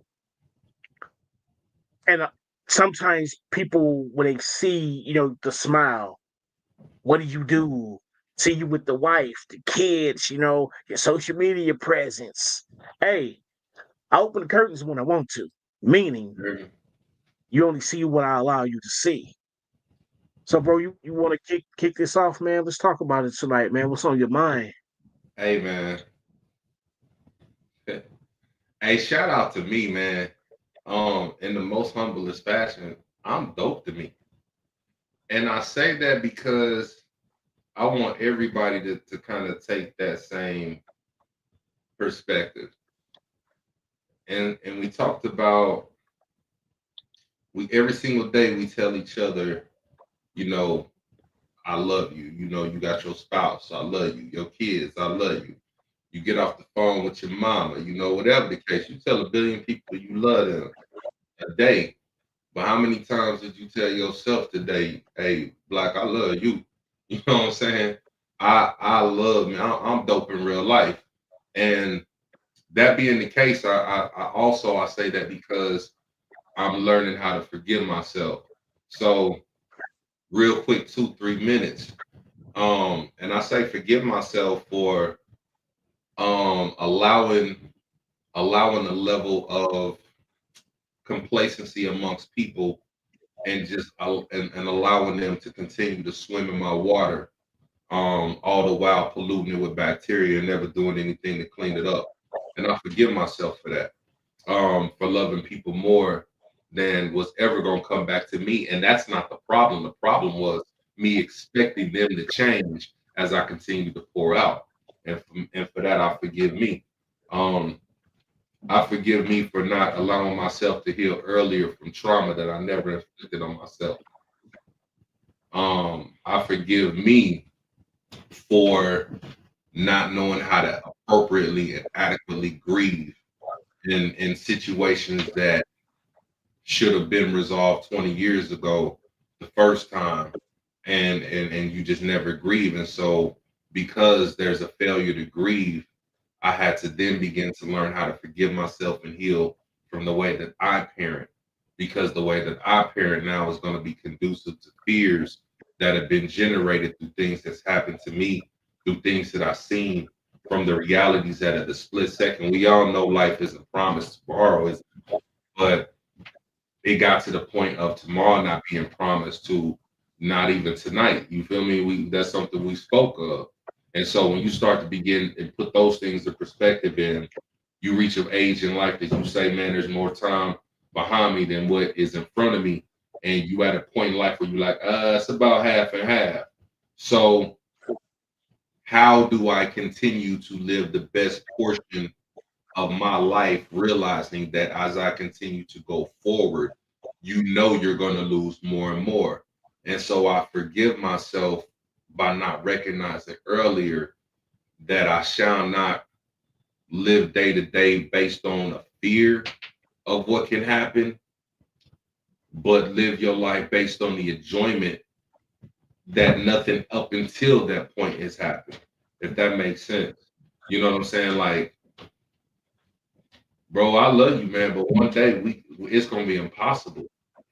sometimes people, when they see, the smile, what do you do? See you with the wife, the kids, your social media presence. Hey, I open the curtains when I want to, meaning you only see what I allow you to see. So, bro, you want to kick this off, man? Let's talk about it tonight, man. What's on your mind? Hey, man. Hey, shout out to me, man. In the most humblest fashion, I'm dope to me. And I say that because I want everybody to kind of take that same perspective. And we talked about we every single day we tell each other, you know, I love you. You know, you got your spouse, I love you. Your kids, I love you. You get off the phone with your mama, you know, whatever the case, you tell a billion people you love them a day. But how many times did you tell yourself today, hey, Black, I love you? You know what I'm saying? I love me. I'm dope in real life. And that being the case, I also I say that because I'm learning how to forgive myself. So real quick, 2-3 minutes. And I say forgive myself for allowing a level of complacency amongst people and and allowing them to continue to swim in my water, all the while polluting it with bacteria and never doing anything to clean it up. And I forgive myself for that, for loving people more than was ever going to come back to me. And that's not the problem. The problem was me expecting them to change as I continue to pour out. And for that, I forgive me. Um, I forgive me for not allowing myself to heal earlier from trauma that I never inflicted on myself. I forgive me for not knowing how to appropriately and adequately grieve in situations that should have been resolved 20 years ago the first time, and you just never grieve. And so because there's a failure to grieve, I had to then begin to learn how to forgive myself and heal from the way that I parent, because the way that I parent now is going to be conducive to fears that have been generated through things that's happened to me, through things that I've seen, from the realities that at the split second. We all know life isn't promised tomorrow, but it got to the point of tomorrow not being promised to not even tonight. You feel me? That's something we spoke of. And so when you start to begin and put those things in perspective, and you reach an age in life that you say, man, there's more time behind me than what is in front of me. And you at a point in life where you're like, it's about half and half. So how do I continue to live the best portion of my life, realizing that as I continue to go forward, you know you're going to lose more and more. And so I forgive myself by not recognizing earlier that I shall not live day to day based on a fear of what can happen, but live your life based on the enjoyment that nothing up until that point has happened, if that makes sense. You know what I'm saying? Like, bro, I love you, man, but one day it's gonna be impossible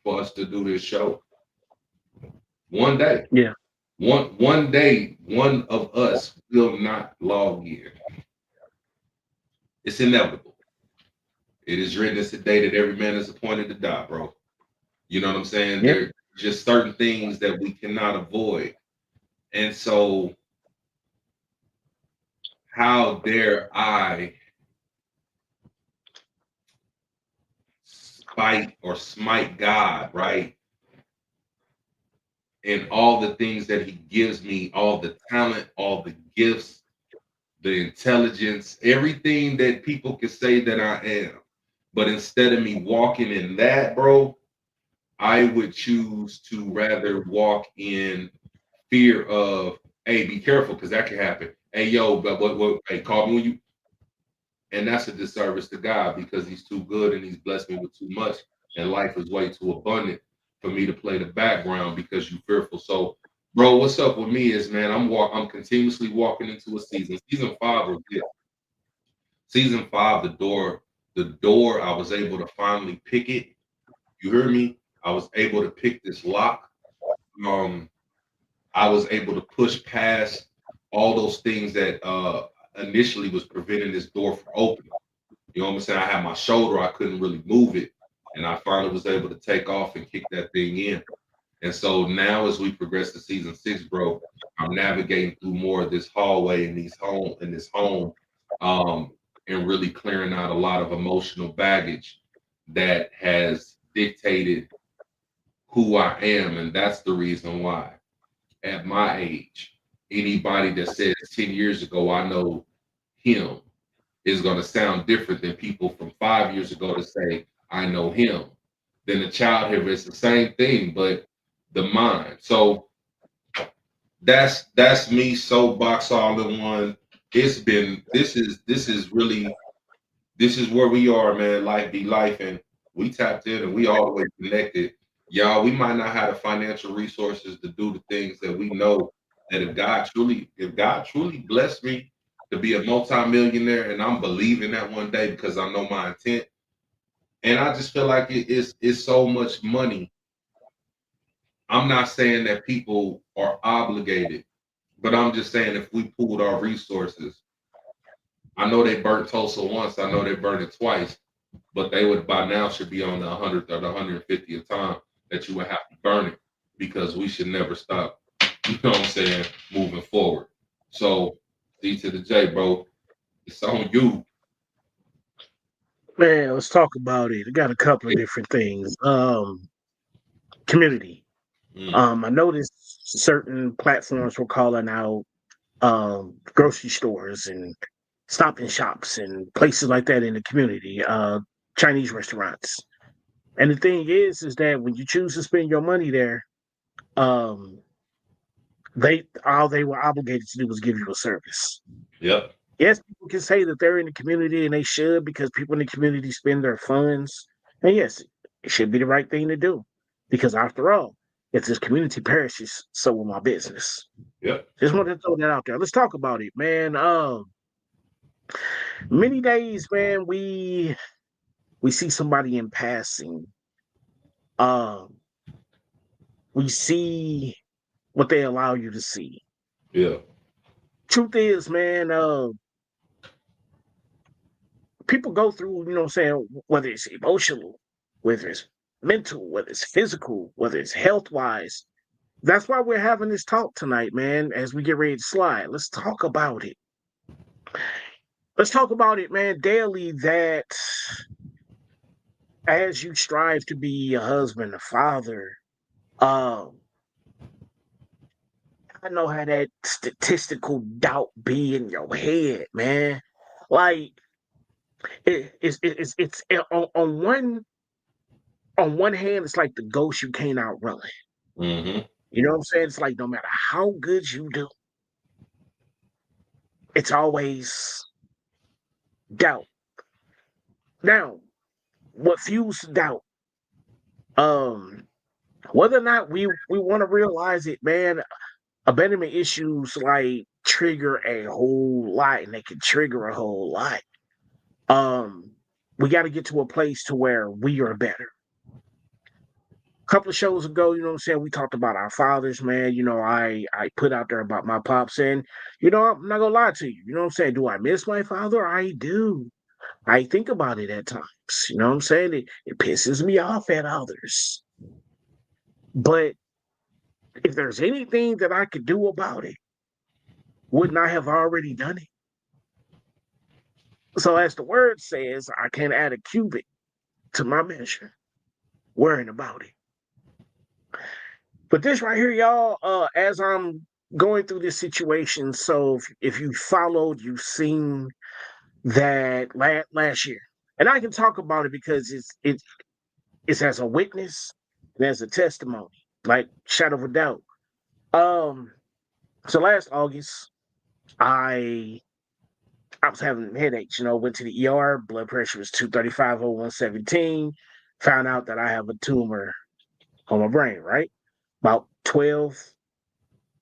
for us to do this show. One day. Yeah. One day, one of us will not log in. It's inevitable. It is written as the day that every man is appointed to die, bro. You know what I'm saying? Yep. There are just certain things that we cannot avoid. And so how dare I spite or smite God, right? And all the things that he gives me, all the talent, all the gifts, the intelligence, everything that people can say that I am. But instead of me walking in that, bro, I would choose to rather walk in fear of, hey, be careful, because that can happen. Hey, yo, but what, hey, call me when you, and that's a disservice to God, because he's too good and he's blessed me with too much, and life is way too abundant for me to play the background because you're fearful. So, bro, what's up with me is, man, I'm continuously walking into a season. Season 5 was it. Season 5, the door, I was able to finally pick it. You hear me? I was able to pick this lock. I was able to push past all those things that initially was preventing this door from opening. You know what I'm saying? I had my shoulder, I couldn't really move it. And I finally was able to take off and kick that thing in. And so now as we progress to season 6, bro, I'm navigating through more of this hallway in this home, and really clearing out a lot of emotional baggage that has dictated who I am, and that's the reason why. At my age, anybody that says 10 years ago, I know him, is going to sound different than people from 5 years ago to say, I know him. Then the child here is the same thing, but the mind. So that's me, soapbox all in one. It's been this is where we are, man. Life be life, and we tapped in and we all the way connected. Y'all, we might not have the financial resources to do the things that we know that if God truly blessed me to be a multimillionaire, and I'm believing that one day because I know my intent, and I just feel like it's so much money. I'm not saying that people are obligated, but I'm just saying if we pooled our resources, I know they burnt Tulsa once, I know they burned it twice, but they would by now should be on the 100th or the 150th time that you would have to burn it because we should never stop, you know what I'm saying, moving forward. So, D to the J, bro, it's on you. Man, let's talk about it. I got a couple of different things. Community. I noticed certain platforms were calling out grocery stores and stop and shops and places like that in the community, Chinese restaurants. And the thing is that when you choose to spend your money there, um, they all they were obligated to do was give you a service. Yep. Yes, people can say that they're in the community and they should because people in the community spend their funds. And yes, it should be the right thing to do because after all, if this community perishes, so will my business. Yep. Just wanted to throw that out there. Let's talk about it, man. Many days, man, we see somebody in passing. Um, we see what they allow you to see. Yeah. Truth is, man, people go through, you know what I'm saying, whether it's emotional, whether it's mental, whether it's physical, whether it's health wise. That's why we're having this talk tonight, man, as we get ready to slide. Let's talk about it. Let's talk about it, man, daily that as you strive to be a husband, a father, um, I know how that statistical doubt be in your head, man. Like it's on one hand, it's like the ghost you can't outrun. Mm-hmm. You know what I'm saying? It's like no matter how good you do, it's always doubt. Now, what fuels doubt? Um, whether or not we want to realize it, man, abandonment issues like trigger a whole lot, and they can trigger a whole lot. Um, we got to get to a place to where we are better. A couple of shows ago, you know what I'm saying, we talked about our fathers, man. You know, I put out there about my pops, and you know, I'm not gonna lie to you. You know what I'm saying? Do I miss my father? I do. I think about it at times. You know what I'm saying? It pisses me off at others. But if there's anything that I could do about it, wouldn't I have already done it? So as the word says, I can add a cubit to my measure, worrying about it. But this right here, y'all, as I'm going through this situation, so if you followed, you've seen that last year. And I can talk about it because it's as a witness and as a testimony, like shadow of a doubt. Um, so last August, I I was having headaches, you know, went to the ER, blood pressure was 235 over 117, found out that I have a tumor on my brain, right? About 12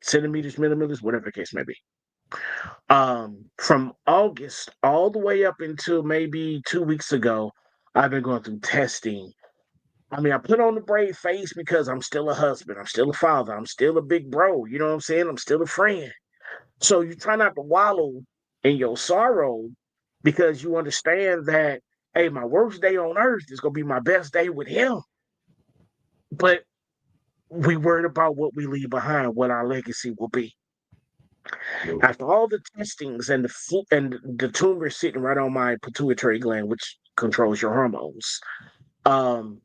centimeters, millimeters, whatever the case may be. From August all the way up until maybe 2 weeks ago, I've been going through testing. I mean, I put on the brave face because I'm still a husband, I'm still a father, I'm still a big bro, you know what I'm saying? I'm still a friend. So you try not to wallow in your sorrow because you understand that, hey, my worst day on earth is going to be my best day with him. But we worried about what we leave behind, what our legacy will be. After all the testings and the tumor sitting right on my pituitary gland, which controls your hormones, um,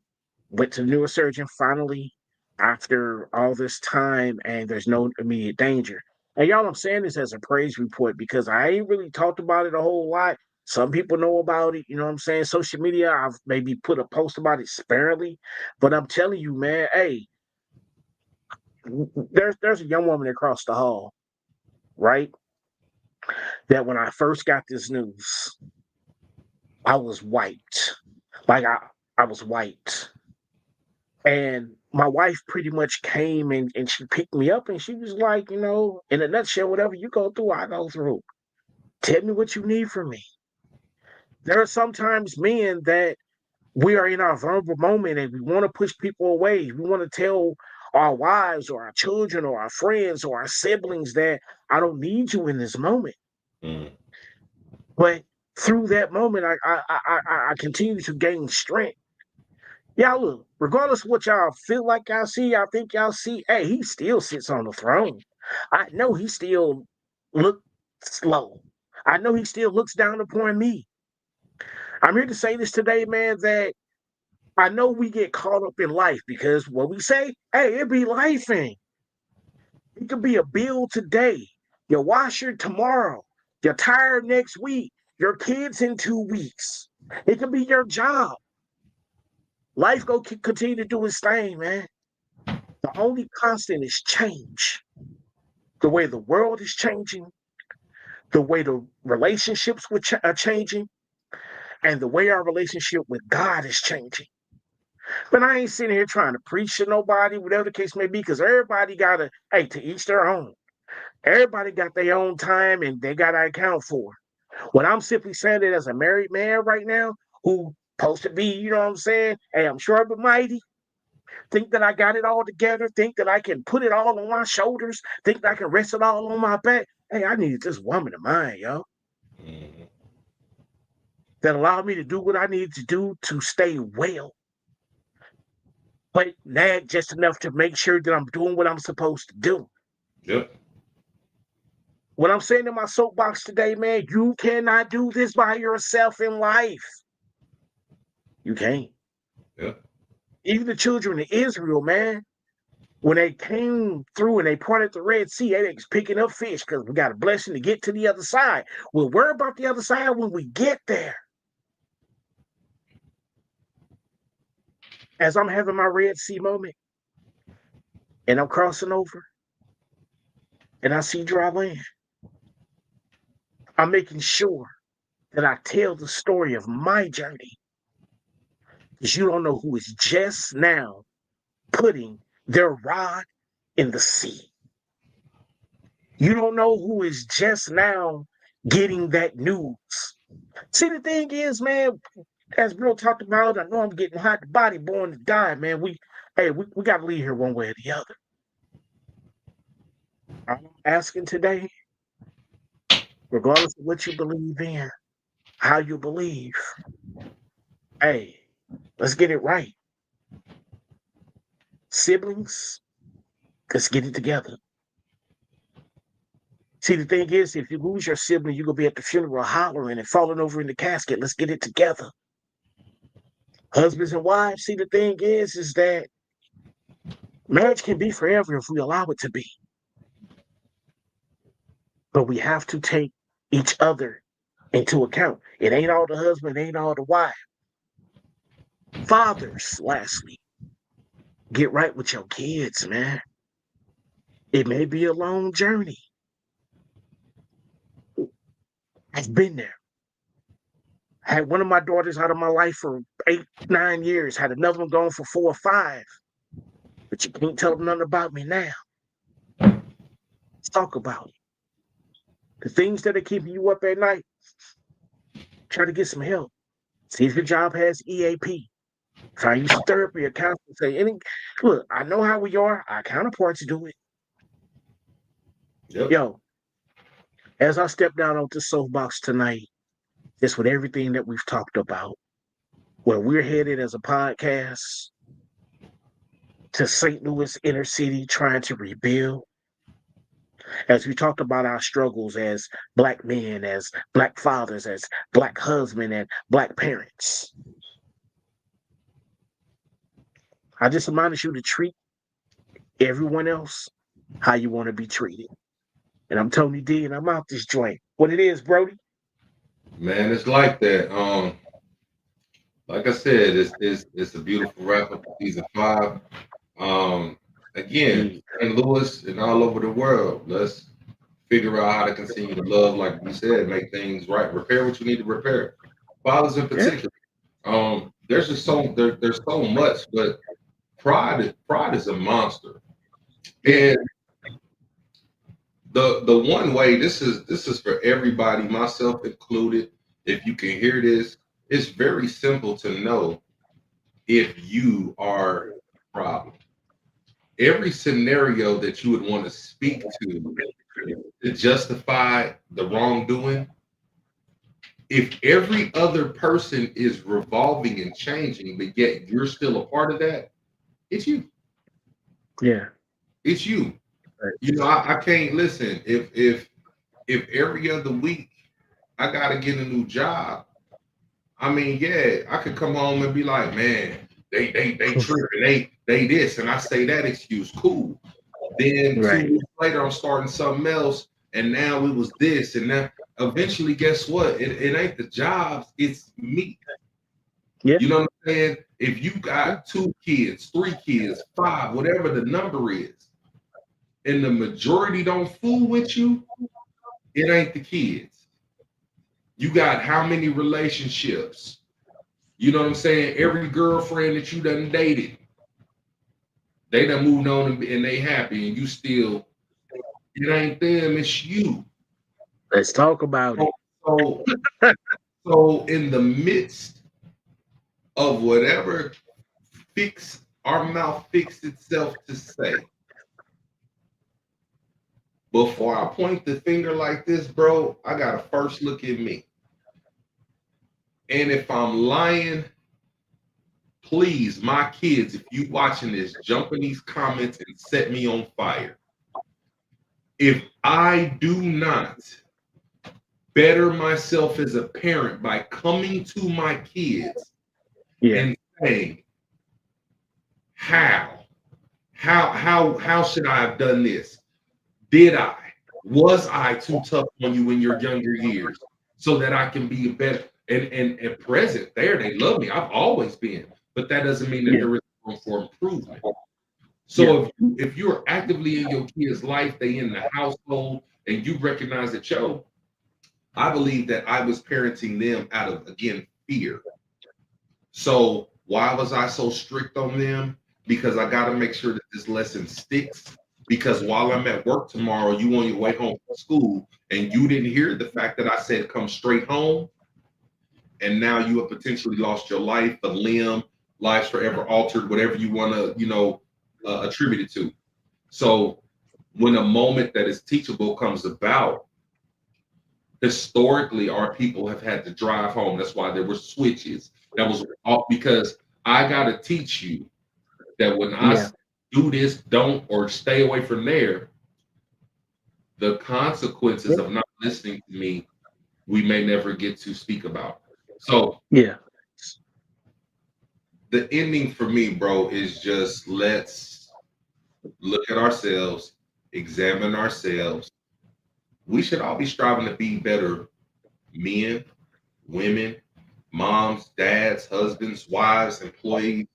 went to the neurosurgeon finally. after all this time and there's no immediate danger. And y'all, I'm saying this as a praise report because I ain't really talked about it a whole lot. Some people know about it, you know what I'm saying? Social media, I've maybe put a post about it sparingly, but I'm telling you, man, hey, there's a young woman across the hall, right? That when I first got this news, I was wiped. Like I was wiped. And my wife pretty much came and she picked me up and she was like, you know, in a nutshell, whatever you go through, I go through. Tell me what you need from me. There are sometimes men that we are in our vulnerable moment and we want to push people away. We want to tell our wives or our children or our friends or our siblings that I don't need you in this moment. Mm. But through that moment, I continue to gain strength. Y'all look, regardless of what y'all feel like y'all see, y'all think y'all see, hey, he still sits on the throne. I know he still looks slow. I know he still looks down upon me. I'm here to say this today, man, that I know we get caught up in life because what we say, hey, it be lifing. It could be a bill today, your washer tomorrow, your tire next week, your kids in 2 weeks. It could be your job. Life go continue to do its thing, man. The only constant is change. The way the world is changing, the way the relationships are changing, and the way our relationship with God is changing. But I ain't sitting here trying to preach to nobody, whatever the case may be, because everybody got to, hey, to each their own. Everybody got their own time and they got to account for. What I'm simply saying that as a married man right now, who supposed to be, you know what I'm saying? Hey, I'm sure but mighty. Think that I got it all together, think that I can put it all on my shoulders, think that I can rest it all on my back. Hey, I needed this woman of mine, yo, that allowed me to do what I needed to do to stay well, but nag just enough to make sure that I'm doing what I'm supposed to do. Yep. What I'm saying in my soapbox today, man, you cannot do this by yourself in life. You can't. Yep. Even the children of Israel, man, when they came through and they parted the Red Sea, they was picking up fish because we got a blessing to get to the other side. We'll worry about the other side when we get there. As I'm having my Red Sea moment and I'm crossing over and I see dry land, I'm making sure that I tell the story of my journey because you don't know who is just now putting their rod in the sea. You don't know who is just now getting that news. See, the thing is, man, as Bill talked about, I know I'm getting hot, the body born to die, man. We got to leave here one way or the other. I'm asking today, regardless of what you believe in, how you believe, hey, let's get it right. Siblings, let's get it together. See, the thing is, if you lose your sibling, you're going to be at the funeral hollering and falling over in the casket. Let's get it together. Husbands and wives, see, the thing is that marriage can be forever if we allow it to be. But we have to take each other into account. It ain't all the husband, it ain't all the wife. Fathers, lastly, get right with your kids, man. It may be a long journey. I've been there. Had one of my daughters out of my life for 8, 9 years, had another one gone for 4 or 5. But you can't tell them nothing about me now. Let's talk about it. The things that are keeping you up at night, try to get some help. See if your job has EAP. Try use therapy, your counselor. Say, look, I know how we are. Our counterparts do it. Yep. Yo, as I step down onto soapbox tonight, just with everything that we've talked about, where we're headed as a podcast to St. Louis inner city trying to rebuild, as we talked about our struggles as Black men, as Black fathers, as Black husbands, and Black parents. I just admonish you to treat Everyone else, how you want to be treated. And I'm Tony D, and I'm out this joint. What it is, Brody? Man, it's like that. Like I said, it's a beautiful wrap up of season 5. Again, Yeah. St. Louis and all over the world. Let's figure out how to continue to love, like you said, make things right, repair what you need to repair. Fathers in particular. There's just there's so much, but pride is a monster. And the one way, this is for everybody, myself included. If you can hear this, it's very simple to know if you are the problem. Every scenario that you would want to speak to justify the wrongdoing, if every other person is revolving and changing, but yet you're still a part of that, it's you. Yeah. It's you. Right. You know, I can't listen. If every other week I gotta get a new job, I mean, yeah, I could come home and be like, man, they tripping, they this, and I say that excuse, cool. Then Right. 2 weeks later, I'm starting something else, and now it was this, and now eventually, guess what? It ain't the jobs, it's me. Yeah. You know what I'm saying? If you got 2 kids, 3 kids, 5, whatever the number is, and the majority don't fool with you, it ain't the kids. You got how many relationships? You know what I'm saying? Every girlfriend that you done dated, they done moved on and they happy, and you still, it ain't them, it's you. Let's talk about it. So in the midst of whatever our mouth fixed itself to say, before I point the finger like this, bro, I gotta first look at me. And if I'm lying, please, my kids, if you watching this, jump in these comments and set me on fire. If I do not better myself as a parent by coming to my kids and saying, how should I have done this? Was I too tough on you in your younger years so that I can be better and present there? They love me. I've always been, but that doesn't mean that there is room for improvement. So if you're actively in your kid's life, they in the household, and you recognize that, I believe that I was parenting them out of, again, fear. So why was I so strict on them? Because I got to make sure that this lesson sticks. Because while I'm at work tomorrow, you on your way home from school, and you didn't hear the fact that I said come straight home, and now you have potentially lost your life, a limb, lives forever altered, whatever you want to, attribute it to. So when a moment that is teachable comes about, historically, our people have had to drive home. That's why there were switches. That was all because I got to teach you that when I do this, don't, or stay away from there, the consequences of not listening to me, we may never get to speak about. So the ending for me, bro, is just let's look at ourselves, examine ourselves. We should all be striving to be better men, women, moms, dads, husbands, wives, employees,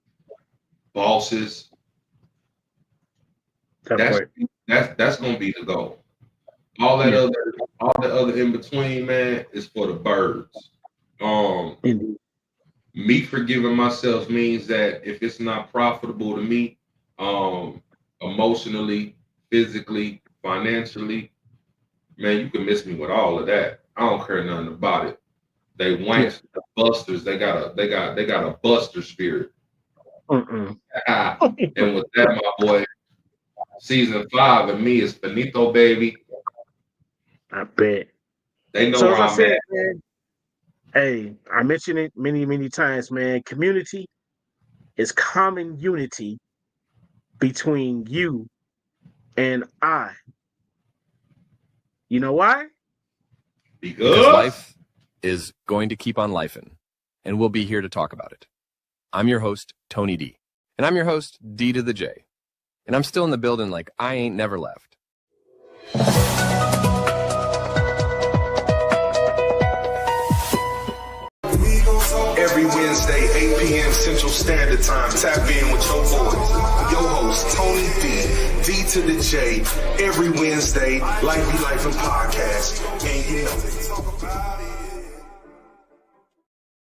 bosses. That's going to be the goal. All that other in between, man, is for the birds. Me forgiving myself means that if it's not profitable to me, emotionally, physically, financially, man, you can miss me with all of that. I don't care nothing about it. They wanks, the busters. They got a buster spirit. And with that, my boy, season 5 and me is finito, baby. I bet. They know where I'm at. Man, hey, I mentioned it many, many times, man. Community is common unity between you and I. You know why? Because life is going to keep on lifing, and we'll be here to talk about it. I'm your host, Tony D, and I'm your host, D to the J. And I'm still in the building like I ain't never left. Every Wednesday, 8 p.m. Central Standard Time. Tap in with your boys. Your host, Tony D to the J. Every Wednesday, Lifin Podcast. And you know, they talk about it.